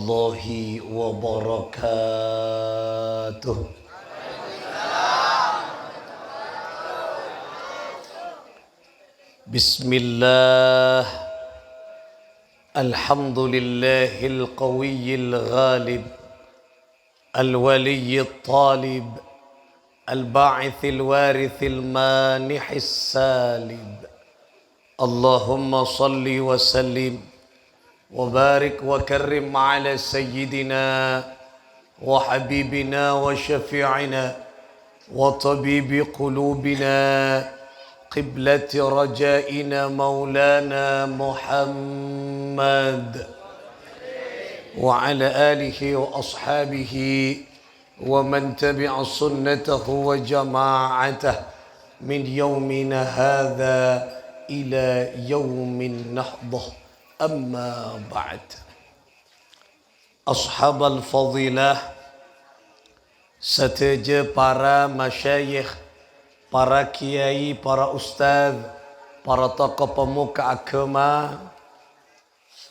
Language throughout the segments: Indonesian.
warahmatullahi wabarakatuh. Bismillah. Alhamdulillahil qawiyyil ghalib, al-waliyyil talib, al-ba'ithil warithil manihis salib. Allahumma salli wa sallim wa barik wa karrim ala sayyidina wa habibina wa syafi'ina wa tabibi qulubina qiblati rajaina maulana Muhammad wa ala alihi wa ashabihi wa man tabi'a sunnatahu wa jama'atah min yawmina hadha ila yawmin nahdah. Amma ba'd. Ashabal fadilah, seteja para masyayikh, para kiai, para ustaz, para tokoh pemuka agama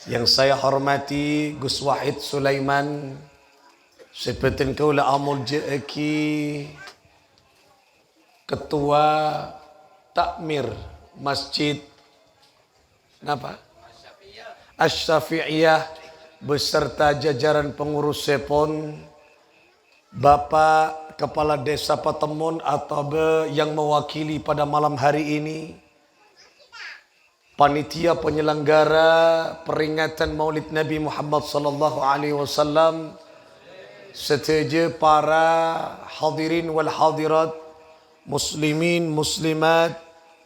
yang saya hormati, Gus Wahid Sulaiman, sepetin kaula amul jeki, ketua takmir masjid apa? Asy-Syafi'iyah beserta jajaran pengurus Sepon, Bapak Kepala Desa Patemon atau yang mewakili pada malam hari ini, panitia penyelenggara peringatan Maulid Nabi Muhammad sallallahu alaihi wasallam, seteja para hadirin wal hadirat, muslimin muslimat,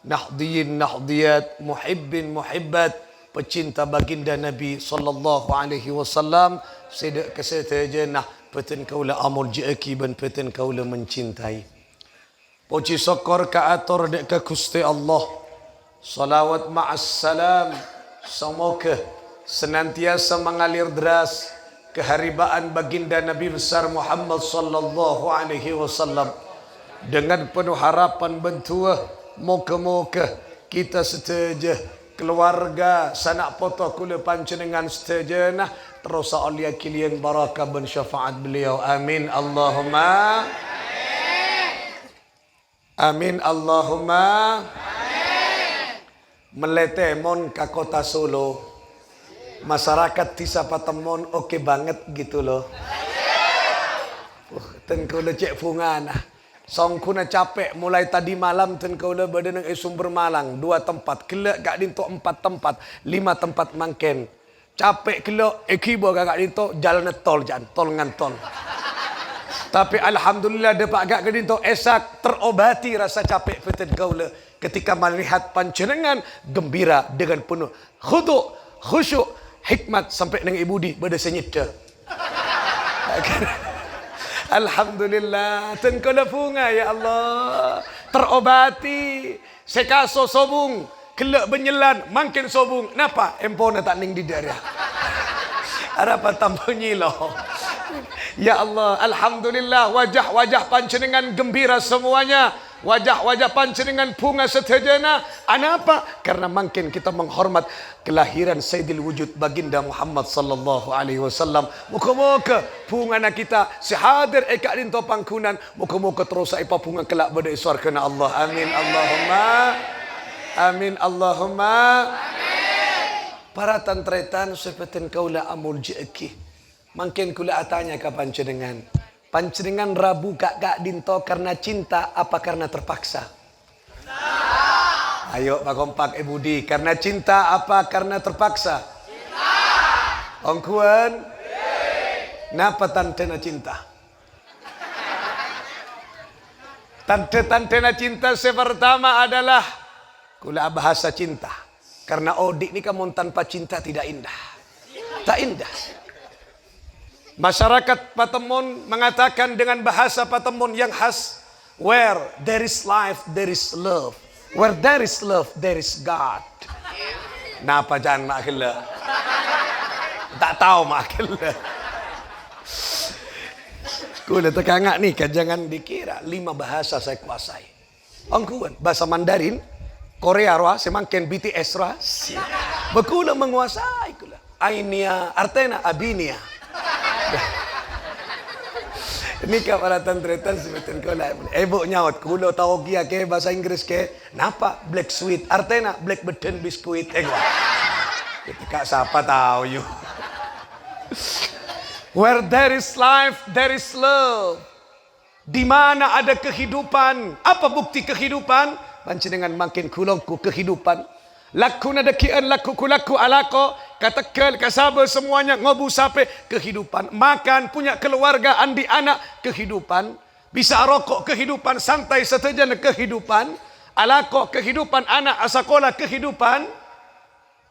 nahdiyin nahdiyat, muhibbin muhibbat, pecinta baginda Nabi sallallahu alaihi wasallam, sedak keseteja nah peten kaula amul jeki ben peten kaula mencintai. Puji syukur ka atur dek ke Gusti Allah. Salawat ma'as salam, semoga senantiasa mengalir deras keharibaan baginda Nabi besar Muhammad sallallahu alaihi wasallam. Dengan penuh harapan bentua, moga-moga kita seteja keluarga sanak poto kula panjenengan setajana terus aulia kilian barakah ben syafaat beliau. Amin Allahumma amin Allahumma amin. Melete mon ke kota Solo, masyarakat Tisa Patemon oke banget gitu loh. Ten kula cek fungan song kuna capek mulai tadi malam ten kaula badan ng Sumber Malang 2 tempat kelak gak dinto 4 tempat 5 tempat mangken capek kelak ekibo gak dinto jalan tol jan tol ngantol. Tapi alhamdulillah dapat gak dinto esak terobati rasa capek peten kaula ketika melihat panjenengan gembira dengan penuh khusyuk hikmat sampai dengan ibu di bada senyita. Alhamdulillah, ten kala punga ya Allah, terobati. Sekaso sobung, kelak benyelan, makin sobung. Napa? Empona tak ning di daerah. Apa tambunyi loh. Ya Allah, alhamdulillah, wajah-wajah panjenengan gembira semuanya. Wajah-wajah panjenengan bunga setajana. Kenapa? Karena makin kita menghormat kelahiran Sayyidil Wujud baginda Muhammad sallallahu alaihi wasallam. Muka-muka bunga kita sehadir eka dinto pangkunan. Muka-muka terus aipa bunga kelak pada surga na Allah. Amin Allahumma. Amin Allahumma. Amin. Para tantretan sepetin kaula amul jeki. Makin kula atanya ke panjenengan. Panjenengan rabu kak dinto karena cinta apa karena terpaksa? Cinta. Ayo Pak Kompak Ibu Di, karena cinta apa karena terpaksa? Cinta. Ongkuan? Napa tantena cinta? Tante-tantena cinta sepertama adalah kula bahasa cinta. Karena odik ini kamu tanpa cinta tidak indah. Tak indah. Masyarakat Patemon mengatakan dengan bahasa Patemon yang khas, where there is life, there is love. Where there is love, there is God. Napa jangan makila? Tak tahu makila. Kula tekangak nih, jangan dikira 5 bahasa saya kuasai. Angkuan bahasa Mandarin, Korea roh, semangken BTS roh. Bekula menguasai kula. Ainia, artena abinia. Ini ka para tantretan sebetul ko lah. Ebo nyaut kulo tahu kia ke bahasa Inggris ke. Napa black sweet artena black button biskuit. Ketika siapa tahu you. Where there is life, there is love. Di mana ada kehidupan, apa bukti kehidupan? Panjenengan makin kulongku kehidupan. Laku nadakian laku kulaku alako. Katakan kasaba semuanya ngobu sape kehidupan. Makan punya keluarga andi anak kehidupan. Bisa rokok kehidupan, santai setejan kehidupan. Alako kehidupan, anak sekolah kehidupan.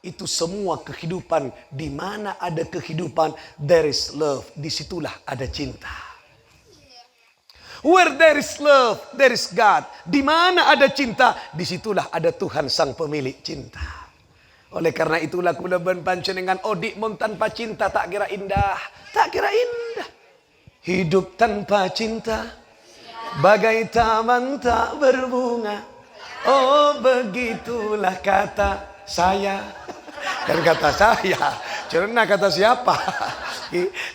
Itu semua kehidupan. Di mana ada kehidupan, there is love. Disitulah ada cinta. Where there is love, there is God. Di mana ada cinta, disitulah ada Tuhan sang pemilik cinta. Oleh karena itulah kula ben panjenengan odik mon tanpa cinta tak kira indah, tak kira indah. Hidup tanpa cinta bagai taman tak berbunga. Oh begitulah kata saya. Dan kata saya, karena kata siapa?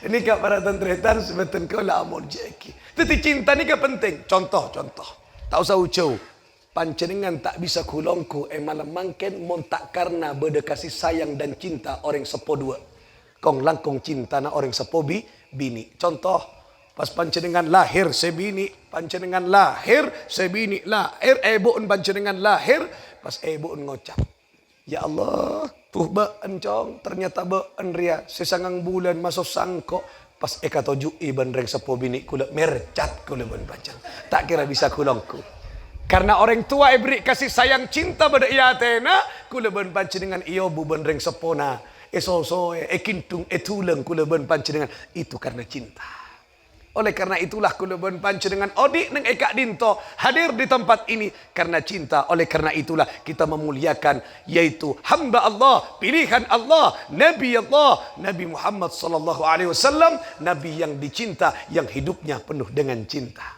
Ini kak para tantretan sebetulnya kau lah amor jeki. Tetapi cinta ni kan penting. Contoh. Tak usah ucau. Panjenengan tak bisa kulongku malam mangken montak karena beda kasih sayang dan cinta orang sepo dua. Kong langkong cinta na orang sepo bini. Contoh. Pas panjenengan lahir sebini. Panjenengan lahir sebini. Lahir eboon panjenengan lahir. Pas eboon ngocap. Ya Allah. Tuh baan cong. Ternyata baan ria. Sesangang bulan masuk sangkok. Pas eka toju iban reng sepo bini kula mercat kula ben panjang. Tak kira bisa kulongku. Karena orang tua beri kasih sayang cinta pada ia tena kula ben panjenengan iyo bu ben reng sepona. Esoso ekintung etuleng kula ben panjenengan itu karena cinta. Oleh karena itulah kula ben panjenengan odik neng eka dinto hadir di tempat ini karena cinta. Oleh karena itulah kita memuliakan yaitu hamba Allah, pilihan Allah, Nabi Allah, Nabi Muhammad sallallahu alaihi wasallam, nabi yang dicinta, yang hidupnya penuh dengan cinta.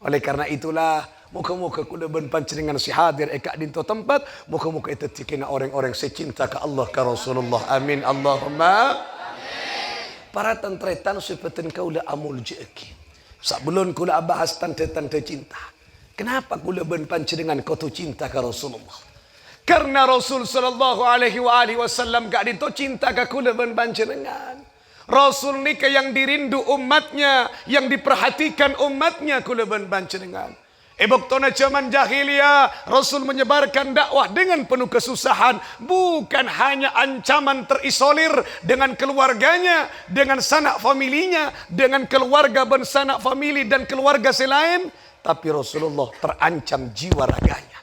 Oleh karena itulah muka-muka kula ben panjenengan si hadir eka dinto tempat, muka-muka itu tikina orang-orang secinta ke Allah ke Rasulullah. Amin Allahumma. Para tantretan seperti kau lah amul jeki. Sebelum kula bahas tante-tante cinta. Kenapa kula ben panjenengan kau tu cinta ke Rasulullah? Karena Rasul sallallahu alaihi wasallam gak dito cinta ke kula ben panjenengan. Rasul ni ke yang dirindu umatnya, yang diperhatikan umatnya kula ben panjenengan. Eboktona zaman jahiliyah, Rasul menyebarkan dakwah dengan penuh kesusahan. Bukan hanya ancaman terisolir dengan keluarganya, dengan sanak familinya, dengan keluarga bersanak famili dan keluarga selain. Tapi Rasulullah terancam jiwa raganya.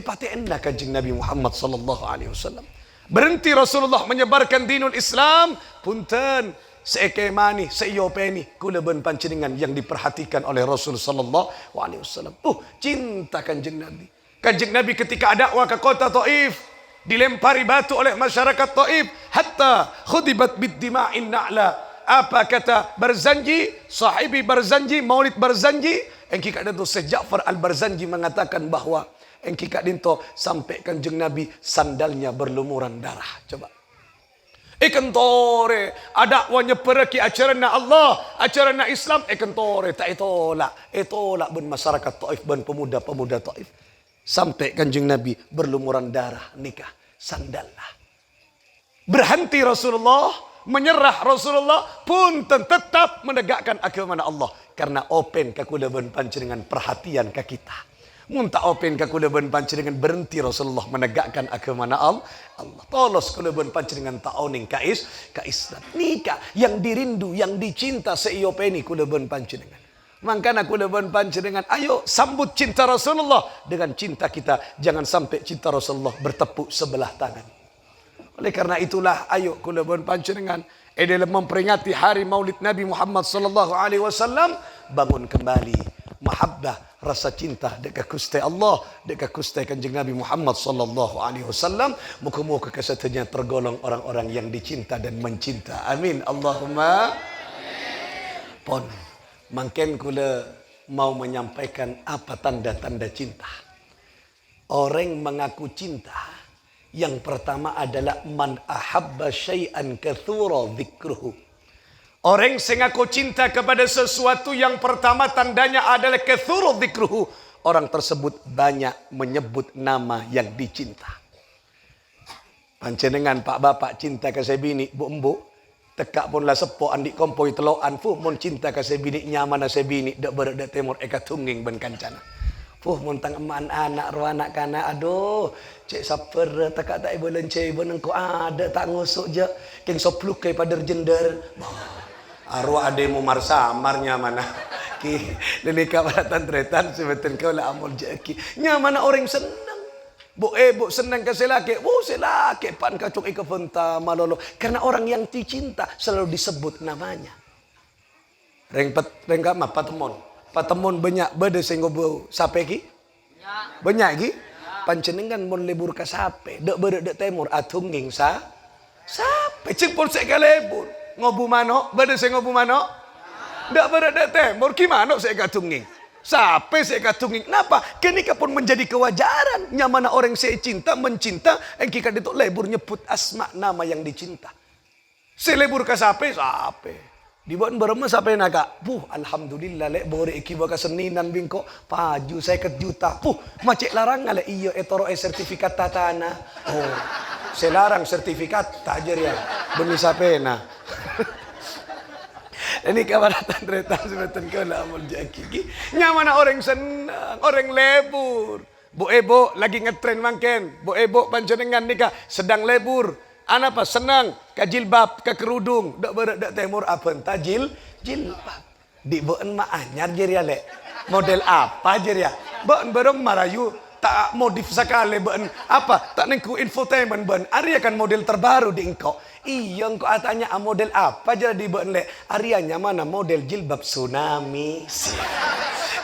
Pati enda kanjeng Nabi Muhammad sallallahu alaihi wasallam. Berhenti Rasulullah menyebarkan dinul Islam. Punten. Seekemani, seiyopeni, kula ben panjenengan yang diperhatikan oleh Rasul sallallahu alaihi wasallam. Cinta kanjeng Nabi. Kanjeng Nabi ketika dakwah ke kota Taif, dilempari batu oleh masyarakat Taif, hatta khudibat bid dima'in na'la. Apa kata Barzanji, sahibi Barzanji, Maulid Barzanji, engki kada tu Syekh Ja'far Al-Barzanji mengatakan bahwa engki kadinto sampai kanjeng Nabi sandalnya berlumuran darah. Coba. Kentore ada wanya pergi acarana Allah, acarana Islam kentore tak itolak ben masyarakat Taif ben pemuda-pemuda Taif sampai kanjeng Nabi berlumuran darah nikah sandallah. Berhenti Rasulullah, menyerah Rasulullah pun tetap menegakkan agama Allah karena open kakula ben panjenengan perhatian ke kita. Muntah open ke kula ben panjenengan berhenti Rasulullah menegakkan agama Allah. Tolos kula ben panjenengan taoning ka Islam. Nikah yang dirindu, yang dicinta seiyopeni kula ben panjenengan. Mangkana kula ben panjenengan ayo sambut cinta Rasulullah dengan cinta kita. Jangan sampai cinta Rasulullah bertepuk sebelah tangan. Oleh karena itulah ayo kula ben panjenengan dalam memperingati hari Maulid Nabi Muhammad sallallahu alaihi wasallam bangun kembali mahabbah rasa cinta dekat Gusti Allah, dekat Gusti Kanjeng Nabi Muhammad sallallahu alaihi wasallam. Muka-muka kesetanya tergolong orang-orang yang dicinta dan mencinta. Amin Allahumma. Pon mangken kula mau menyampaikan apa tanda-tanda cinta. Orang mengaku cinta yang pertama adalah man ahabba syai'an katsura dzikruhu. Orang sing aku cinta kepada sesuatu yang pertama tandanya adalah kathuru dzikruhu. Orang tersebut banyak menyebut nama yang dicinta. Panjenengan Pak Bapak cinta ke sebini, Bu Embu, tekak pun lah sepo andik kompoi teloan fu mon cinta ke sebini nyaman sebini dak berat dak temur eka tungging ben kancana. Fuh montang eman anak ro anak kana aduh cek saper tekak tak ibu lencei beneng ko ada tak ngusuk je keng sopluk kai pader jender. Arwah ademu marsamarnya mana ki lenika baratan tretan sebeten kau lah amol jeki nyamana orang senang bu senang ke selake selake pan kacuk ika fenta malolo karena orang yang dicinta selalu disebut namanya reng kama patemon banyak bede sing gobo sape ki banyak ki panjenengan mon lebur ka sape dek bede dek temur atungging sape cek pol sek lebur ngobu mano, bade saya ngobu mano, ndak berada temur, gimana saya katunging, sampai saya katunging, napa? Kenika pun menjadi kewajaran, nyamana orang saya cinta, mencinta, engkika itu lebur nyebut asma nama yang dicinta. Saya lebur ke sape, dibuat berema sape naga, alhamdulillah lek bore iki baka seninan bingko, paju saya kejuta, macet larang ngale iyo etoro sertifikat tatana, saya larang sertifikat tajer ya, beni sape na. Ini kabaratan tretan sebeten kau lah amul jaki. Nyamana orang senang, orang lebur. Bu Ebo lagi ngetren mangken. Bu Ebo panjenengan nikah sedang lebur. Ana apa senang ke jilbab ke kerudung. Dak berat dak temur apa entah jilbab. Di boen ma anyar jer ya le. Model apa jer ya? Boen berong marayu tak modif sekali ben apa tak nengku infotainment ben Arya kan model terbaru di engkau iya engkau tanya model apa jadi ben le Aryanya mana model jilbab tsunami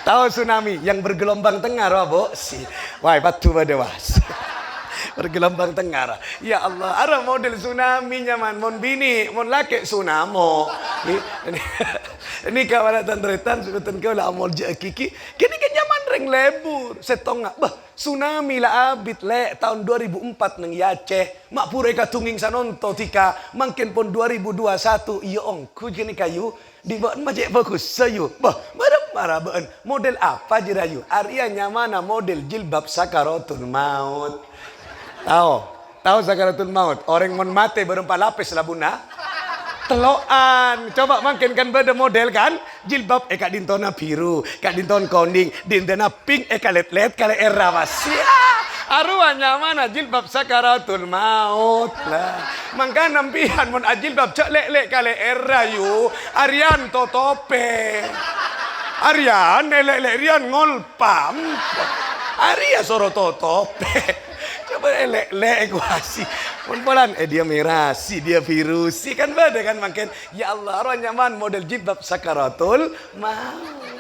tahu tsunami yang bergelombang tengah robo wah patu pada was bergelombang tengah ya Allah ada model tsunami nyaman mon bini mon laki tsunamo ini kawaratan tretan sebetulnya kau lah amol kiki kini kan nyaman reng lebur setongak tsunami lah abit le tahun 2004 nang Aceh mak pura ka tunging sanonto tika mungkin pun 2021 iya ongku gini kayu di bahan macet bagus sayu marah bahan model apa jerayu Aryanya mana model jilbab sakaratul maut tahu sakaratul maut orang mon mate berempat lapis lah bunda teloan coba makin kan beda model kan jilbab kak dintona biru kak dinton koning dintona pink kak let kale era masya aruanya mana jilbab sakaratul maut lah mangka nampihan mon jilbab cak lek kale era yu Aryan totope Aryan lek Rian ngolpam Arya soro totope coba lek kuasi Polan dia merasi, dia virusi kan beda kan makin ya Allah orang nyaman model jilbab sakaratul maut.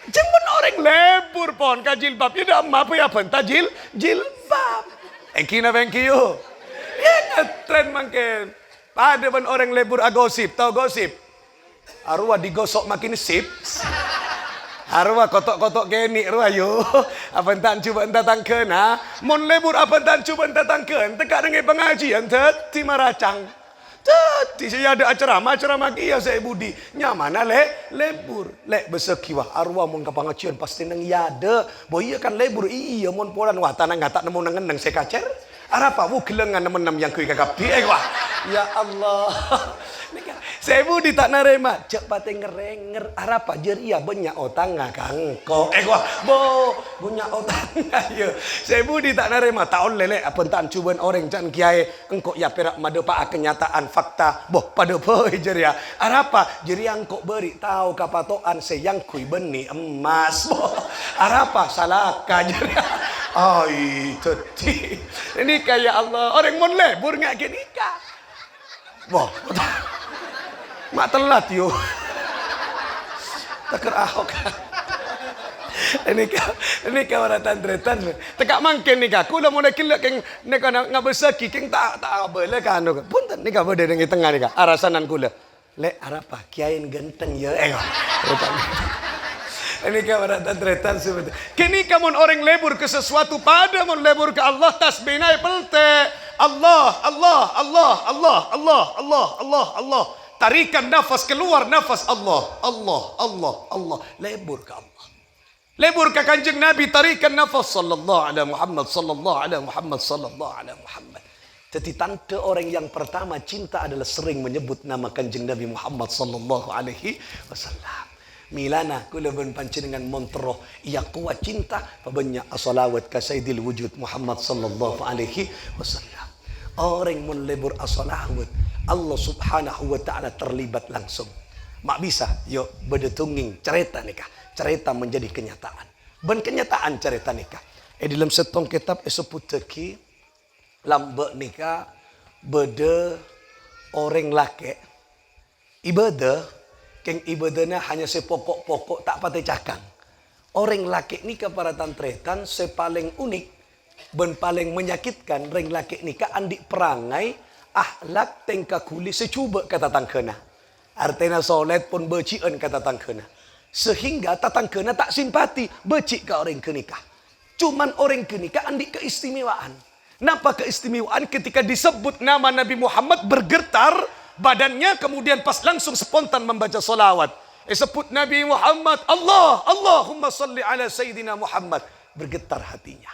Jemput orang lebur pon ka jilbab ya dah apa ya pentah jilbab. Engkina bengkiyo. Ya ngetren makin. Ada ban orang lebur agosip, tahu gosip? Arwah digosok makin sip. Arwah kotok-kotok geni arwah yo. Apa entan cuba entan tangken ha. Mon lebur apa entan cuba entan tangken. Tekak dengan pengajian teti maracang. Teti saya ada acara kia saya budi. Nyamana lebur. Lek besekiwah arwah mon ka pengajian pasti nang yade. Boy kan lebur iya mon polan wah tanang ngatak nemu nang saya kacer. Arapa wu gelengan nemen yang kui kakapi wah. Ya Allah. Saya budi tak narema cepat ngerenger arapa jeria banyak otanga kangko wah banyak otanga ya saya budi tak narema taon lele apa entan cuban orang can kiai engkau ya perak madepa kenyataan fakta pada boy jeria arapa jeria engkau beri tahu kapatoan sayang kui beni emas arapa salaka jeria ai teti ini kayak Allah orang mon lebur ngak nikah mak telat yo. Teker Ahok. Ini kawaratan tretan. Tekak mangken nikah. Kula mau nakilak keng neka ngabesaki keng tak boleh kan. Punten nikah bade nang tengah nikah. Arasanan kula. Lek arapa kiain genteng ya. Ini kawaratan tretan sebetulnya. Kini kamu orang lebur ke sesuatu pada mon lebur ke Allah tasbihna pelte. Allah. tarikan nafas keluar, nafas Allah, Allah, Allah, Allah. Lebur ke Allah. Lebur ke kanjeng Nabi, tarikan nafas sallallahu alaihi Muhammad, sallallahu alaihi Muhammad, sallallahu alaihi Muhammad. Jadi tanda orang yang pertama cinta adalah sering menyebut nama kanjeng Nabi Muhammad sallallahu alaihi wasallam. Milana kula ben panjenengan montro ia kuat cinta pabanyak as-salawat ka sayyidil wujud Muhammad sallallahu alaihi wasallam. Orang mun lebur as-salawat Allah subhanahu wa ta'ala terlibat langsung. Mak bisa yo bedetunging cerita nikah. Cerita menjadi kenyataan. Ben kenyataan cerita nikah. Dalam setong kitab sebut teki lambe nikah bede orang laki ibadah keng ibadahnya hanya sepokok-pokok tak patah cakang. Orang laki nikah para tantretan sepaling unik ben paling menyakitkan orang laki nikah andik perangai ahlak tengka kuli secuba kata tangkena. Artinya solet pun becian kata tangkena. Sehingga tatangkena tak simpati becik ke orang kenikah. Cuman orang kenikah andik keistimewaan. Napa keistimewaan ketika disebut nama Nabi Muhammad bergetar badannya kemudian pas langsung spontan membaca solawat. Sebut Nabi Muhammad Allah, Allahumma salli ala Sayyidina Muhammad. Bergetar hatinya.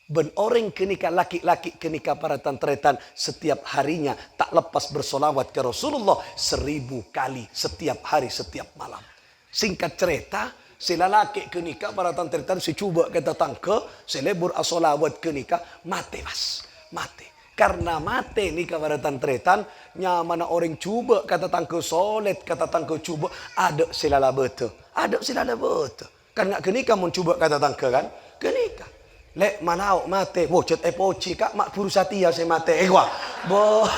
Ben orang kenikah laki-laki kenikah para tantretan setiap harinya tak lepas bersolawat ke Rasulullah 1000 kali setiap hari setiap malam. Singkat cerita, sila laki kenikah para tantretan si cuba kata tangke, selebur asolawat kenikah mati mas, mati. Karena mati nikah para tantretan, nyamana orang cuba kata tangke solet kata tangke cuba ada silala betul, ada silala betul. Kan nggak kenikah mun cuba kata tangke kan, kenikah. Lek manau mate, wo cet epoci kak mak puru satia saya mate, wah, boh.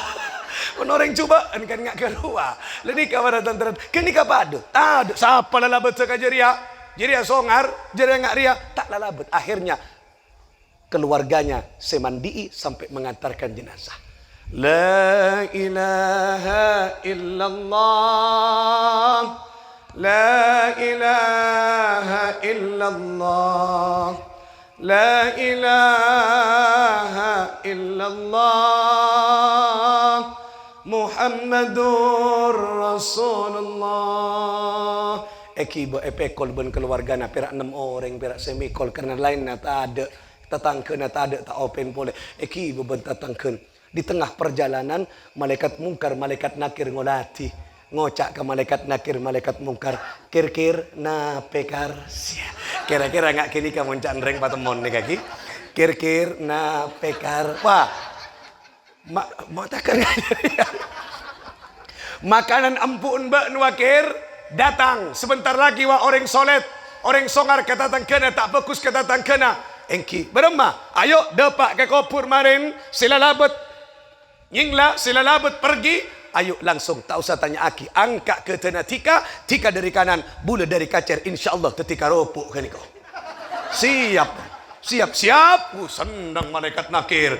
Orang coba kan nggak keluar. Leni kawan tantret, kini kapado. Tado, siapa lalabet sekajeria? Jeria songar, jeria nggak ria, tak lalabet. Akhirnya keluarganya semandii sampai mengantarkan jenazah. La ilaha illallah, la ilaha illallah, la ilaha illallah. Muhammadur Rasulullah. Eki epekol ben keluarga na perak 6 orang perak semikol karena lain na tak ada tetangken na tak ada tak open boleh. Eki ben tetangken di tengah perjalanan malaikat mungkar malaikat nakir ngolati ngocak ke malaikat nakir malaikat mungkar kir-kir na pekar. Kira-kira enggak kini kamu candreng patemon nih kaki. Kir-kir na pekar. Wah. Makanan ampun mbak nuakir datang sebentar lagi wah orang solet orang songar kata tangkena tak fokus kata tangkena engki berema ayo depak ke kopur marin sila labet nyingla sila labet pergi ayo langsung tak usah tanya aki angkat ke tanah tika dari kanan bula dari kacer insyaallah ketika ropuk kan kau siap senang malaikat nakir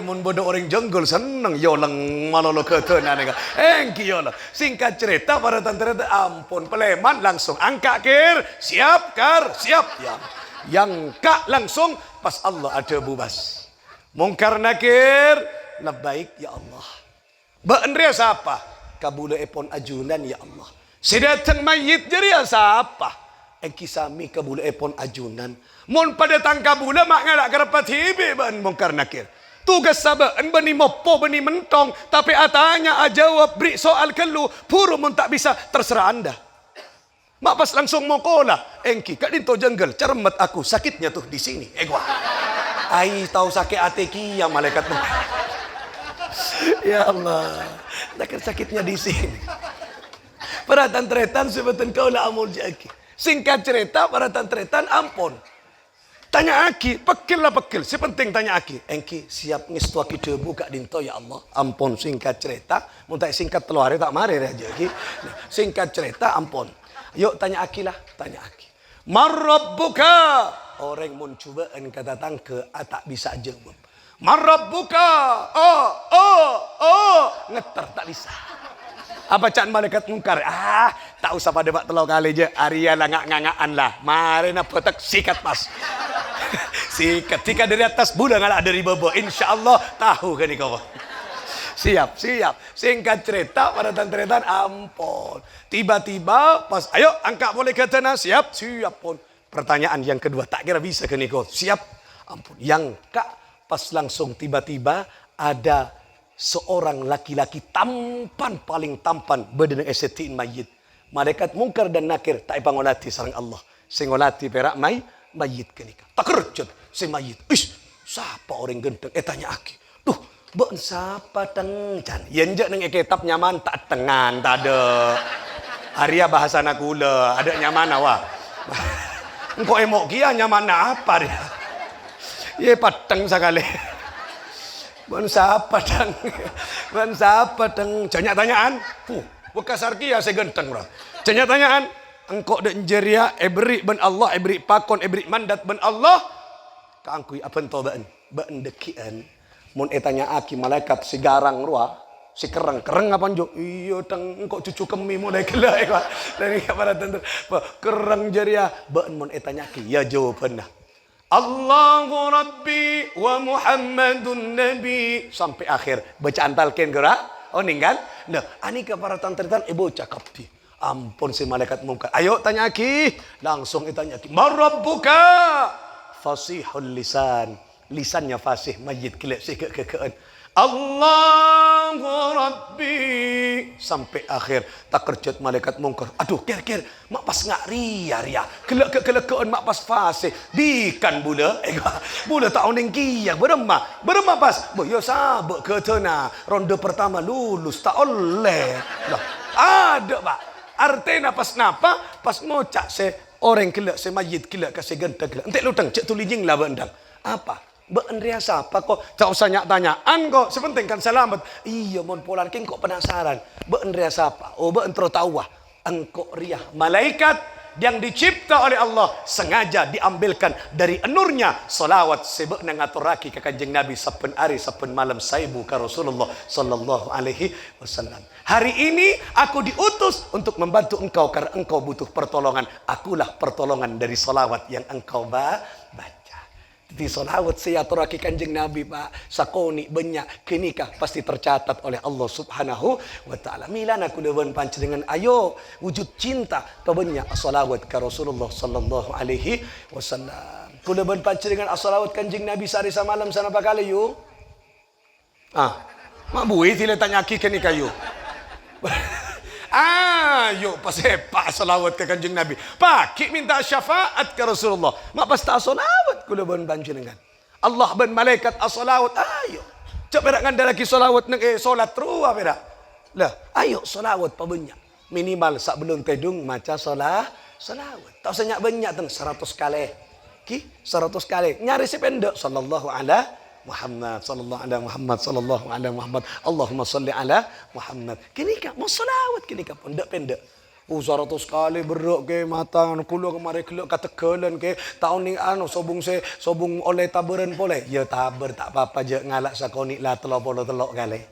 mun bodo orang jenggol senang yolang malolo ketena nega engki yola singkat cerita para tantret ampun peleman langsung angkat kir siap yang kak langsung pas Allah ada bubas mungkar nakir labbaik ya Allah ba Andrea siapa kabula epon ajunan ya Allah sidatang mayit jadi siapa engki sami kabula epon ajunan mun pada tangkabula mak ngalak kerapat hibe ban mungkar nakir. Tugas sabaan bani mopo bani mentong tapi atanya ajawab beri soal kelu puru mun tak bisa terserah anda. Mak pas langsung mau kola engki kak dinto jengkel cermet aku sakitnya tuh di sini. Gua. Ai tahu sakit ate kia malaikat mungkar. Ya Allah. Sakitnya di sini. Para tantretan sebetulnya kau lah amul jaki. Singkat cerita para tantretan ampun. Tanya aki, pekil. Si penting tanya aki. Engki siap ngestu aki debu kak dinto ya Allah. Ampun singkat cerita. Muntah singkat telur hari tak mari aja aki. Singkat cerita ampun. Yuk tanya aki lah. Tanya aki. Marrabbuka. Orang mun cubaan kata tangke tak bisa jawab. Marrabbuka. Ngeter tak bisa. Apa cak malaikat mungkar? Tak usah pada bak telur kali je. Arya lah ngak-ngangaan lah. Mari nak petek sikat pas. Sikat. Tika dari atas bulan ngalak dari bawah. InsyaAllah tahu kan ni kau. Siap. Singkat cerita, pada tantretan ampun. Tiba-tiba pas, ayo angkat boleh ke tanah. Siap pun. Pertanyaan yang kedua, tak kira bisa ke niko. Siap. Ampun. Yang kak pas langsung tiba-tiba ada seorang laki-laki tampan, paling tampan berdana esetiin mayit. Malaikat mungkar dan nakir tak pangolati sareng Allah. Singolati perak mayit kenika. Tak kerjut si mayit. Siapa orang genteng? Tanya aki. Duh, ben siapa tengcan? Yenjak neng kitab nyaman tak tengan, tak ada. Arya bahasa nakula, ada nyaman awak. Engkau emok kia nyaman apa dia? Ye pateng sekali. Ben siapa teng? Banyak tanyaan. Bekas arkia saya genteng bro. Banyak tanyaan. Engkau dan jeria ebri ben Allah, ebri pakon, ebri mandat ben Allah. Kaangkui apa ento ben dekian. Mun tanya aki malaikat si garang ruah, si kereng apa njo? Iya teng engkau cucu kemi mulai gila dari para tentu. Kereng jeria ben mun tanya aki ya jawabanna. Allahu Rabbi wa Muhammadun Nabi sampai akhir bacaan talqin gerak. Oh ninggal. Nah, ani ke para tantretan bocah kapti. Ampun si malaikat mungkar. Ayo tanya aki. Langsung ditanya aki. Marabbuka? Fasihul lisan. Lisannya fasih. Majid kelak si kekean. Allahu Rabbi. Sampai akhir. Tak kerjat malaikat mungkar. Aduh kir. Mak pas ngak ria. Kelak mak pas fasih. Bikan bula. Bula tak oning kia. Beremah pas. Ya sabak ke tena. Ronde pertama lulus. Tak oleh. Lah, ada pak. Artinya pas napa. Pas ngocak se. Orang kelak se mayit kelak kasih genta kelak. Entek lutang. Cek tulijing lah bendang. Apa? Be'n ria siapa kok? Tak usah tanyaan kok. Sepenting kan selamat. Iya mon polan king kok penasaran. Be'n ria siapa? Oh be'n tertawah. Engkau ria malaikat yang dicipta oleh Allah sengaja diambilkan dari enurnya salawat sebab ngaturaki ke kanjeng Nabi saben hari saben malam saibu ka Rasulullah sallallahu alaihi wasallam. Hari ini aku diutus untuk membantu engkau karena engkau butuh pertolongan. Akulah pertolongan dari salawat yang engkau baca. Di solawat saya aturaki kanjeng Nabi pak sakoni banyak kenikah pasti tercatat oleh Allah subhanahu wa ta'ala. Milan aku dewan panci dengan ayo wujud cinta banyak solawat ke Rasulullah sallallahu alaihi wasallam. Ku dewan panci dengan solawat kanjeng Nabi sehari semalam sana apa kali yuk? Mak bui tidak tanya ki kenikah yuk. Ayo pasepak salawat ke kanjeng Nabi. Pakik minta syafaat ke Rasulullah. Mak pas tak salawat kula ban panjenengan. Allah ban malaikat as-salawat. Ayo. Cak berak nganda lagi salawat nang salat terus berak. Lah, ayo salawat pa banyak. Minimal sak belum tedung maca salawat. Tak usah banyak teng 100 kali. Ki 100 kali. Nyari si pendek sallallahu alaihi Muhammad sallallahu alaihi Muhammad sallallahu alaihi Muhammad Allahumma salli ala Muhammad. Kini kak mau salawat kini kak pendek. 100 kali berok ke mata kulo kemari kelok kategelan ke tahun ni sobung oleh taburan boleh. Ya taber tak apa-apa je ngalak sakoni lah telok kali.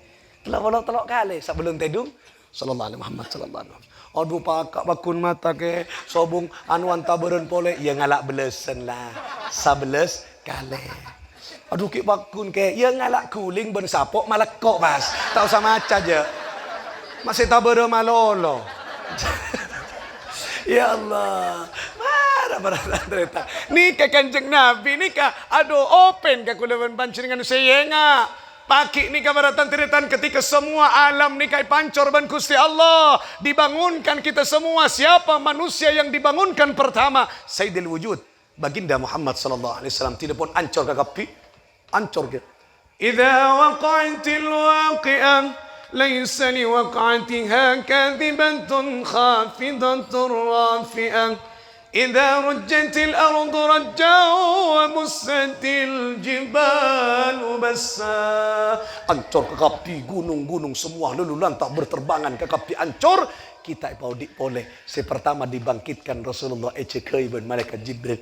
Telok kali sebelum tedung sallallahu alaihi Muhammad sallallahu alaihi. Aduh pakak bakun mata ke sobung anuan taburan boleh ya ngalak belesen lah 11 kali. Aduh kik bakun ke, ya ngalak kuling ben sapok malah kok pas. Tak usah maca je. Masih tak malolo. Ya Allah. Marah cerita. Nikah kanjeng Nabi nikah. Aduh open ke kulawan pancingan saya nga. Pagi nikah baratan tiritan ketika semua alam nikah pancor ban Gusti Allah. Dibangunkan kita semua. Siapa manusia yang dibangunkan pertama? Sayyidil Wujud. Baginda Muhammad sallallahu alaihi wasallam tidak pun ancor ke kapi. Ancor gitu. Idza waqa'atil waqi'ah laysa li waqa'atiha kadhibatun khafidatun rafi'ah. Idza rujjatil ardu rajjan wa bussatil jibalu bassa. Ancor ke kapi gunung-gunung semua lalu lantak berterbangan ke kapi ancor. Kita boleh sepertama dibangkitkan Rasulullah ibn malaikat Jibril.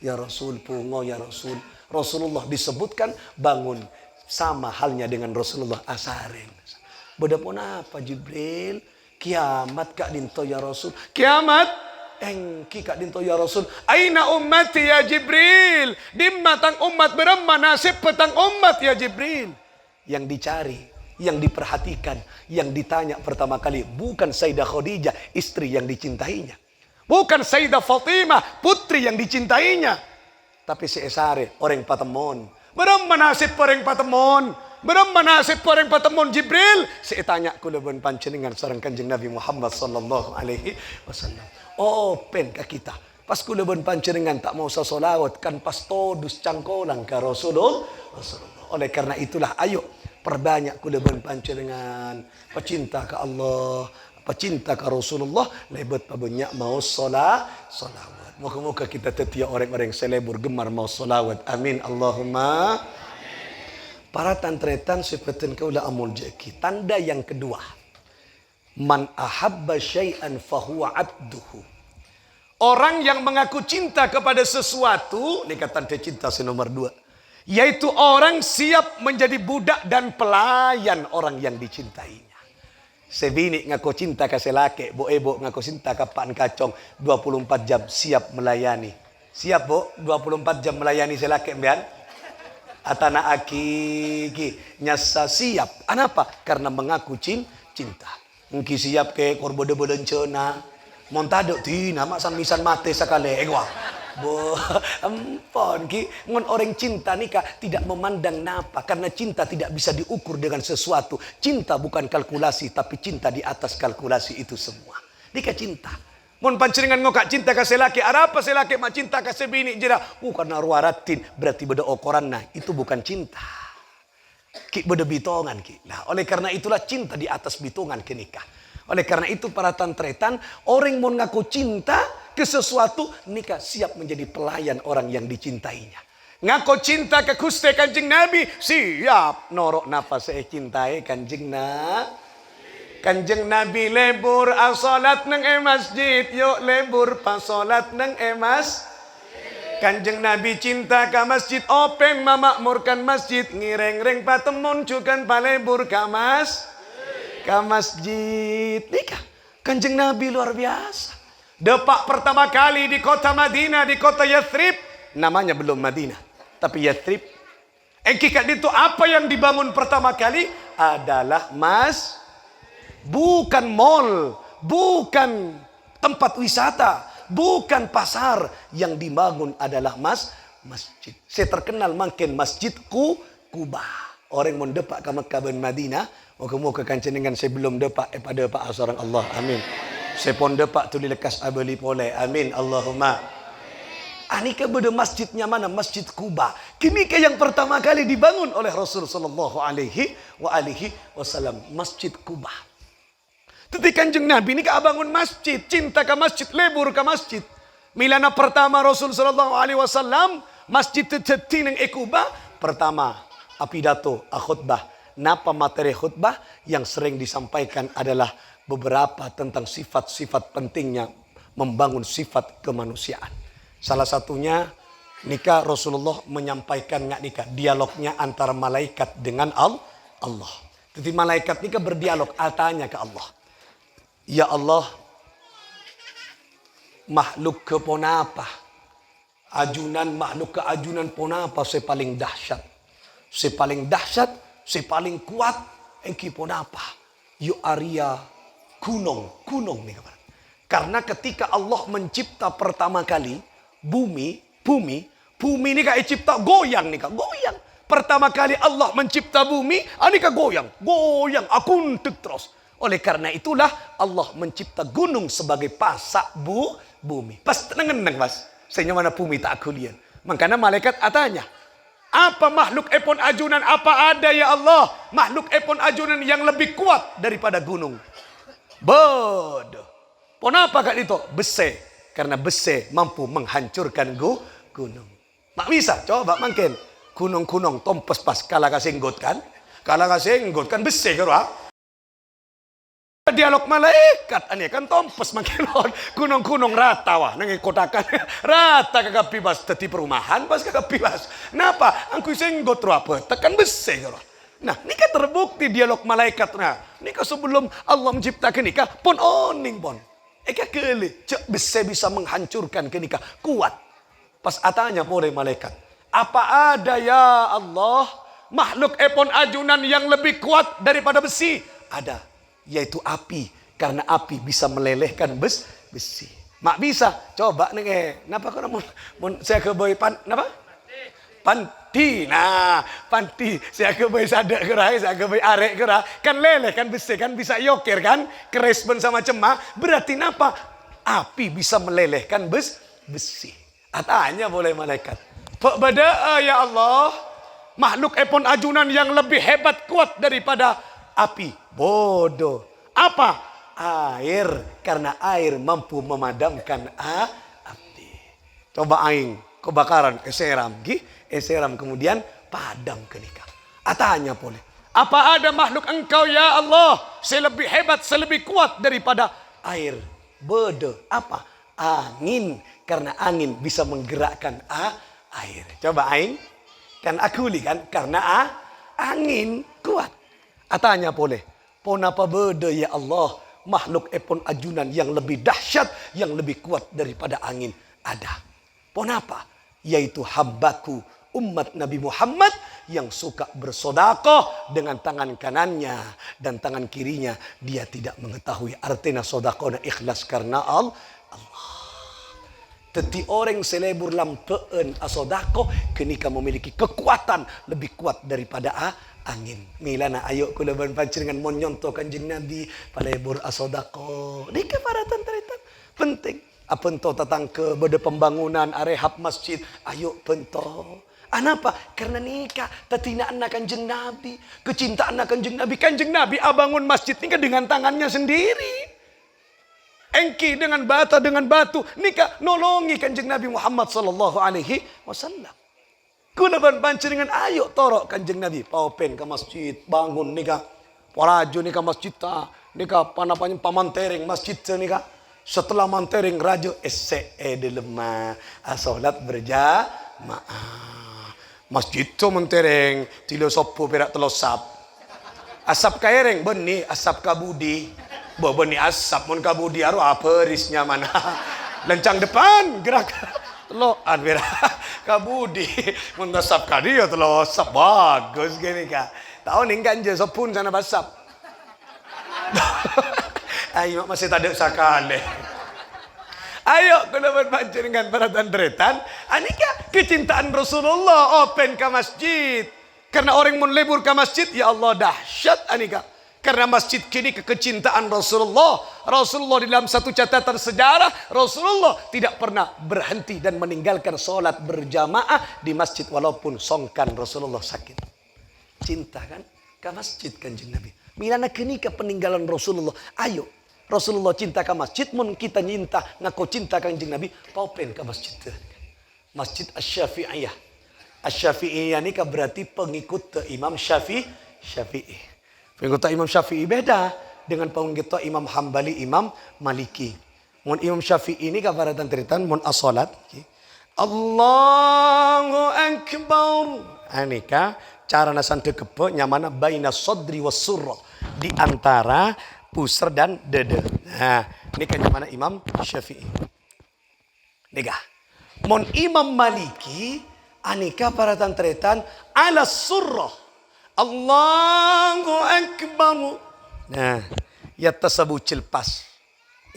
Ya Rasul pungo ya Rasul. Rasulullah disebutkan bangun sama halnya dengan Rasulullah asarin. Bedapun apa Jibril? Kiamat kak dinto ya Rasul. Kiamat engki kak dinto ya Rasul. Aina ummati ya Jibril? Dimma tang umat beremma nasib petang umat ya Jibril. Yang dicari, yang diperhatikan, yang ditanya pertama kali bukan Sayyidah Khadijah, istri yang dicintainya. Bukan Sayyidah Fatimah, putri yang dicintainya. Tapi si Esare, orang patemon. Berapa nasib orang patemon? Berapa nasib orang patemon Jibril? Saya tanya kulaban panjenengan sareng Kanjeng Nabi Muhammad sallallahu alaihi wasallam. Open ke kita. Pas kulaban panjenengan tak mau sasolawat kan pas todus cangkolang ke Rasulullah. Oleh karena itulah ayo perbanyak kulaban panjenengan pecinta ke Allah, pecinta ke Rasulullah, lebet banyak mau solawat. Moga-moga kita tetia orang-orang selebur gemar mau solawat. Amin Allahumma. Para tantretan seperti kaulah amul jeki. Tanda yang kedua, man ahabba syai'an fahuwa abduhu. Orang yang mengaku cinta kepada sesuatu, ini kata tanda cinta nomor 2, yaitu orang siap menjadi budak dan pelayan orang yang dicintainya. Sebini ngaku cinta ke selake, bo ebo ngaku cinta ke pan kacong 24 jam siap melayani. Siap bo 24 jam melayani selake mbian? Atana aki nyasa siap. Kenapa? Karena mengaku cinta. Mungkin siap ke korbode belencena. Montado tina mak misan mate sakale egwa. Bo ampun ki ngon orang cinta nika tidak memandang napa, karena cinta tidak bisa diukur dengan sesuatu. Cinta bukan kalkulasi, tapi cinta di atas kalkulasi itu semua. Nika cinta. Mon panjenengan ngokak cinta ka selaki, apa selaki mak cinta ka sebini jera. Karena ruaratin berarti beda okoranna, itu bukan cinta. Ki beda bitongan ki. Nah, oleh karena itulah cinta di atas bitongan ke nikah. Oleh karena itu para tantretan, orang mau ngaku cinta ke sesuatu, nikah siap menjadi pelayan orang yang dicintainya. Ngaku cinta ke Gusti Kanjeng Nabi, siap norok napa saya cintai Kanjeng Nabi. Kanjeng Nabi lebur asolat nang masjid, yuk lebur pasolat nang mas. Kanjeng Nabi cinta ke masjid, open memakmurkan masjid, ngireng-reng patemun cukan palebur ke masjid. Nikah Kanjeng Nabi luar biasa. Depak pertama kali di kota Madinah, di kota Yathrib. Namanya belum Madinah, tapi Yathrib. Engkikat itu apa yang dibangun pertama kali adalah bukan mall, bukan tempat wisata, bukan pasar. Yang dibangun adalah masjid. Saya terkenal makin Masjid Kuba. Orang mau depak ke Mekah dan Madinah, moga-moga kancenengan saya belum depak pada Pak Asarang Allah. Amin. Saya pun depak tu dilekas abeli pole. Amin Allahumma. Anika beda masjidnya mana? Masjid Kuba. Kini ke yang pertama kali dibangun oleh Rasul sallallahu alaihi wasallam, Masjid Kuba. Tetapi Kanjeng Nabi ini bangun masjid, cinta ke masjid, lebur ke masjid. Milana pertama Rasul sallallahu alaihi wasallam, masjid tetetineng Kuba pertama pidato khutbah. Napa materi khutbah yang sering disampaikan adalah beberapa tentang sifat-sifat pentingnya membangun sifat kemanusiaan. Salah satunya nikah Rasulullah menyampaikan nikah dialognya antara malaikat dengan Allah. Jadi malaikat nikah berdialog, tanya ke Allah. Ya Allah, makhluk ke ponapa? Ajunan makhluk ke ajunan ponapa saya paling dahsyat. Si paling dahsyat, si paling kuat, engki pun apa? Yu Arya gunung nih kabar. Karena ketika Allah mencipta pertama kali bumi ini kayak cipta goyang nih kak, goyang. Pertama kali Allah mencipta bumi, anika goyang, akuntik terus. Oleh karena itulah Allah mencipta gunung sebagai pasak bumi. Pas tenang mas, saya mana bumi tak kulian. Makanya malaikat tanya. Apa makhluk epon ajunan? Apa ada ya Allah makhluk epon ajunan yang lebih kuat daripada gunung? Bodoh. Kenapa kak itu? Besi. Karena besi mampu menghancurkan gunung. Mak bisa coba makin gunung tompes pas kalah kasenggot kan? Kalah kasenggot kan besi kan? Dialog malaikat ani kan tompes makin gunung rata wah nang kotakan rata kagak bebas teti perumahan pas kagak bebas. Napa? Angku senggot apa? Tekan besi kan. Nah, nikah terbukti dialog malaikat. Nah, nikah sebelum Allah menciptakan nikah pun oning pon. Eka kele cek besi bisa menghancurkan kenikah kuat. Pas atanya oleh malaikat. Apa ada ya Allah makhluk epon ajunan yang lebih kuat daripada besi? Ada, yaitu api. Karena api bisa melelehkan besi. Mak bisa. Coba nih, napa kau saya ke boy napa? Panti. Nah, panti. Saya ke boy sadak gerai, saya ke boy arek gerai. Kan leleh kan besi kan bisa yoker kan? Kerespon sama cema. Berarti napa? Api bisa melelehkan besi. Atanya boleh malaikat. Bada ya Allah. Makhluk epon ajunan yang lebih hebat kuat daripada api. Bodoh. Apa? Air. Karena air mampu memadamkan api. Coba aing kebakaran eseram. Eseram kemudian padam kenika. Atanya boleh. Apa ada makhluk engkau ya Allah selebih hebat, selebih kuat daripada air? Bodoh. Apa? Angin. Karena angin bisa menggerakkan air. Coba aing. Kan aku kan karena angin kuat. Atanya boleh. Ponapa beda ya Allah. Makhluk epon ajunan yang lebih dahsyat. Yang lebih kuat daripada angin. Ada. Ponapa? Yaitu hambaku. Umat Nabi Muhammad. Yang suka bersodakoh dengan tangan kanannya. Dan tangan kirinya. Dia tidak mengetahui artinya sodakoh dan ikhlas karena Allah. Teti orang selebur lampeun asodako kenika memiliki kekuatan lebih kuat daripada angin. Milana ayo kula ban panjenengan mon nyonto Kanjeng Nabi palebur asodako. Nika para tantaritan penting. Apento tatang ke bede pembangunan arehab masjid. Ayo pento. Anapa? Karena nikah tatina anak Kanjeng Nabi, kecintaan Kanjeng Nabi. Kanjeng Nabi abangun masjid nika dengan tangannya sendiri. Engki dengan bata dengan batu nikah nolongi Kanjeng Nabi Muhammad sallallahu alaihi wasallam. Kuna ban panjenengan ayo torok Kanjeng Nabi paupen ke masjid bangun nikah. Parajo nikah masjid ta nikah panapanya pamantereng masjid nikah. Setelah mantering rajo de lemah salat berjamaah. Masjid tu mentereng tilo sopo perak telosap. Asap kaereng beni asap kabudi. Bawa ni asap mun kabudi aru apa risnya mana. Lencang depan gerak teloan bera kabudi mun asap kadia telo asap bagus gini ka. Tahu ning ganja sopun sana basap. Ayo masih tak ada sakale. Ayo kena berpanjenengan para tandretan. Anika kecintaan Rasulullah open ke masjid. Karena orang mun libur ke masjid ya Allah dahsyat anika. Karena masjid kini kecintaan Rasulullah. Rasulullah di dalam satu catatan sejarah. Rasulullah tidak pernah berhenti dan meninggalkan sholat berjamaah di masjid. Walaupun songkan Rasulullah sakit. Cinta kan? Ke masjid Kanjeng Nabi. Milana kini ke peninggalan Rasulullah. Ayo. Rasulullah cinta ke masjid. Mun kita nyinta. Ngaku cinta Kanjeng Nabi. Paupen ke masjid. Masjid Asy-Syafi'iyah. Asy-Syafi'iyah ini berarti pengikut Imam Syafi'i. Pengikut Imam Syafi'i beda dengan pengikut Imam Hambali, Imam Maliki. Mun Imam Syafi'i ini kabaratan teritan mun as-salat. Allahu Akbar. Anika cara nasan tekepe nyamana baina sodri was surra. Di antara pusar dan dada. Nah, ini kan nyamana Imam Syafi'i. Nika. Mun Imam Maliki anika paratan teritan ala surra. Allahu Akbar. Nah, ya tersebut cilpas.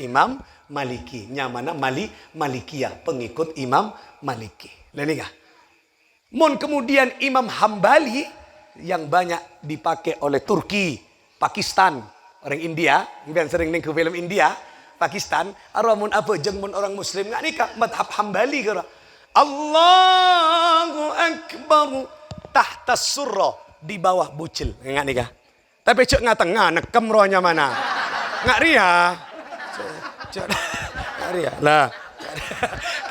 Imam Maliki. Nyamana Malikiyah. Pengikut Imam Maliki. Lenikah. Mun kemudian Imam Hambali. Yang banyak dipakai oleh Turki. Pakistan. Orang India. Yang sering ke film India. Pakistan. Aramun apa jeng mun orang Muslim. Nggak nikah. Madhab Hambali. Allahu Akbar. Tahta surra. Di bawah bucil. Enggak nikah. Tapi cek nggak tengah. Nekem rohnya mana. Nggak ria. Nggak ria. Lah.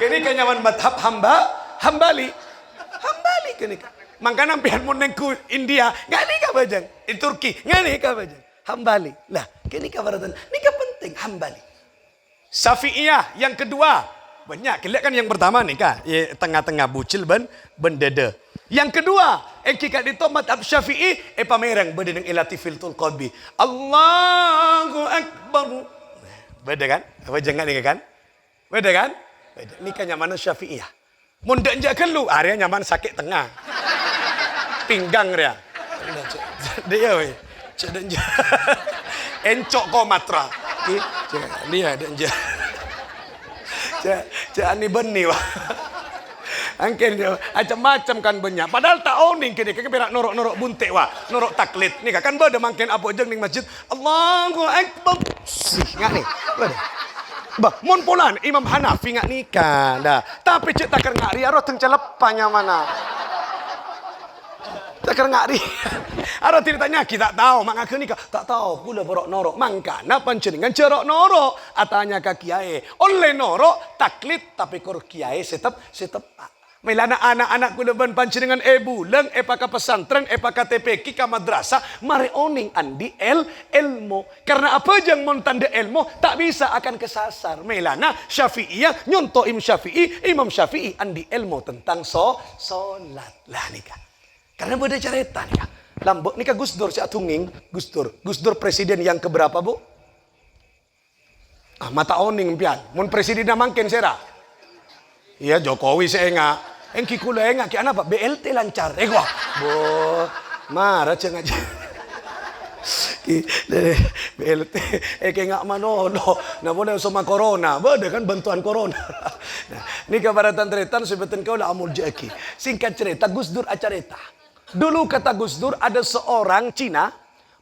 Kini kenyaman madhab Hambali. Hambali kini. Maka nampian mun nengku India. Nggak nikah bajang. Di Turki. Nggak nikah bajang. Hambali. Lah. Kini kabaratan. Nikah penting. Hambali. Syafi'iyah. Yang kedua. Banyak. Kelihatan kan yang pertama nikah. Ya, tengah-tengah bucil bendada. Yang kedua, kikat itu madhab Syafi'i, pamerang beda dengan ilatifil tul qalbi. Allahu Akbar. Beda kan? Apa jangan ni kan? Beda kan? Beda. Ni kan nyaman Syafi'iyah. Mun dak jak kelu, area nyaman sakit tengah. pinggang dia. Dia weh. Cek encok komatra. Dia dan je. Cek ani beni wah. Angken dia macam-macam kan banyak. Padahal tak oning kini kan berak norok-norok buntik wah, norok taklid. Nih kan beda mangken apa jeung ning masjid. Allahu akbar. Sih ngak nih. Beda. Bah, mun pulan Imam Hanafi ngak nikah dah. Tapi cek takar ngak ria roteng celepanya mana. Takar ngak ria. Ada ceritanya kita tak tahu mak ngaku nikah. Tak tahu pula borok norok. Mangkana pancenengan cerok norok. Atanya ka kiai. Oleh norok taklid tapi kor kiai setep Melana anak-anak kuleban pancenengan bulan paka pesantren paka TPK ka madrasah mari oning andi ilmu karena apa jang mon tanda ilmu tak bisa akan kesasar melana Syafi'iyah nyonto Imam Syafi'i andi ilmu tentang solat lah nikah karena beda cerita nikah lambok nikah Gus Dur si atunging Gus Dur presiden yang keberapa bu mata oning pian mon presiden mangken sera iya Jokowi seenga engki kula enggak ki apa BLT lancar gua bo marah cenah aja ki BLT ke enggak manolo na boleh sama corona beda kan bantuan corona nah ni kabaratan tretan sebetan kau lah amul jaki singkat cerita Gus Dur acarita dulu kata Gus Dur ada seorang Cina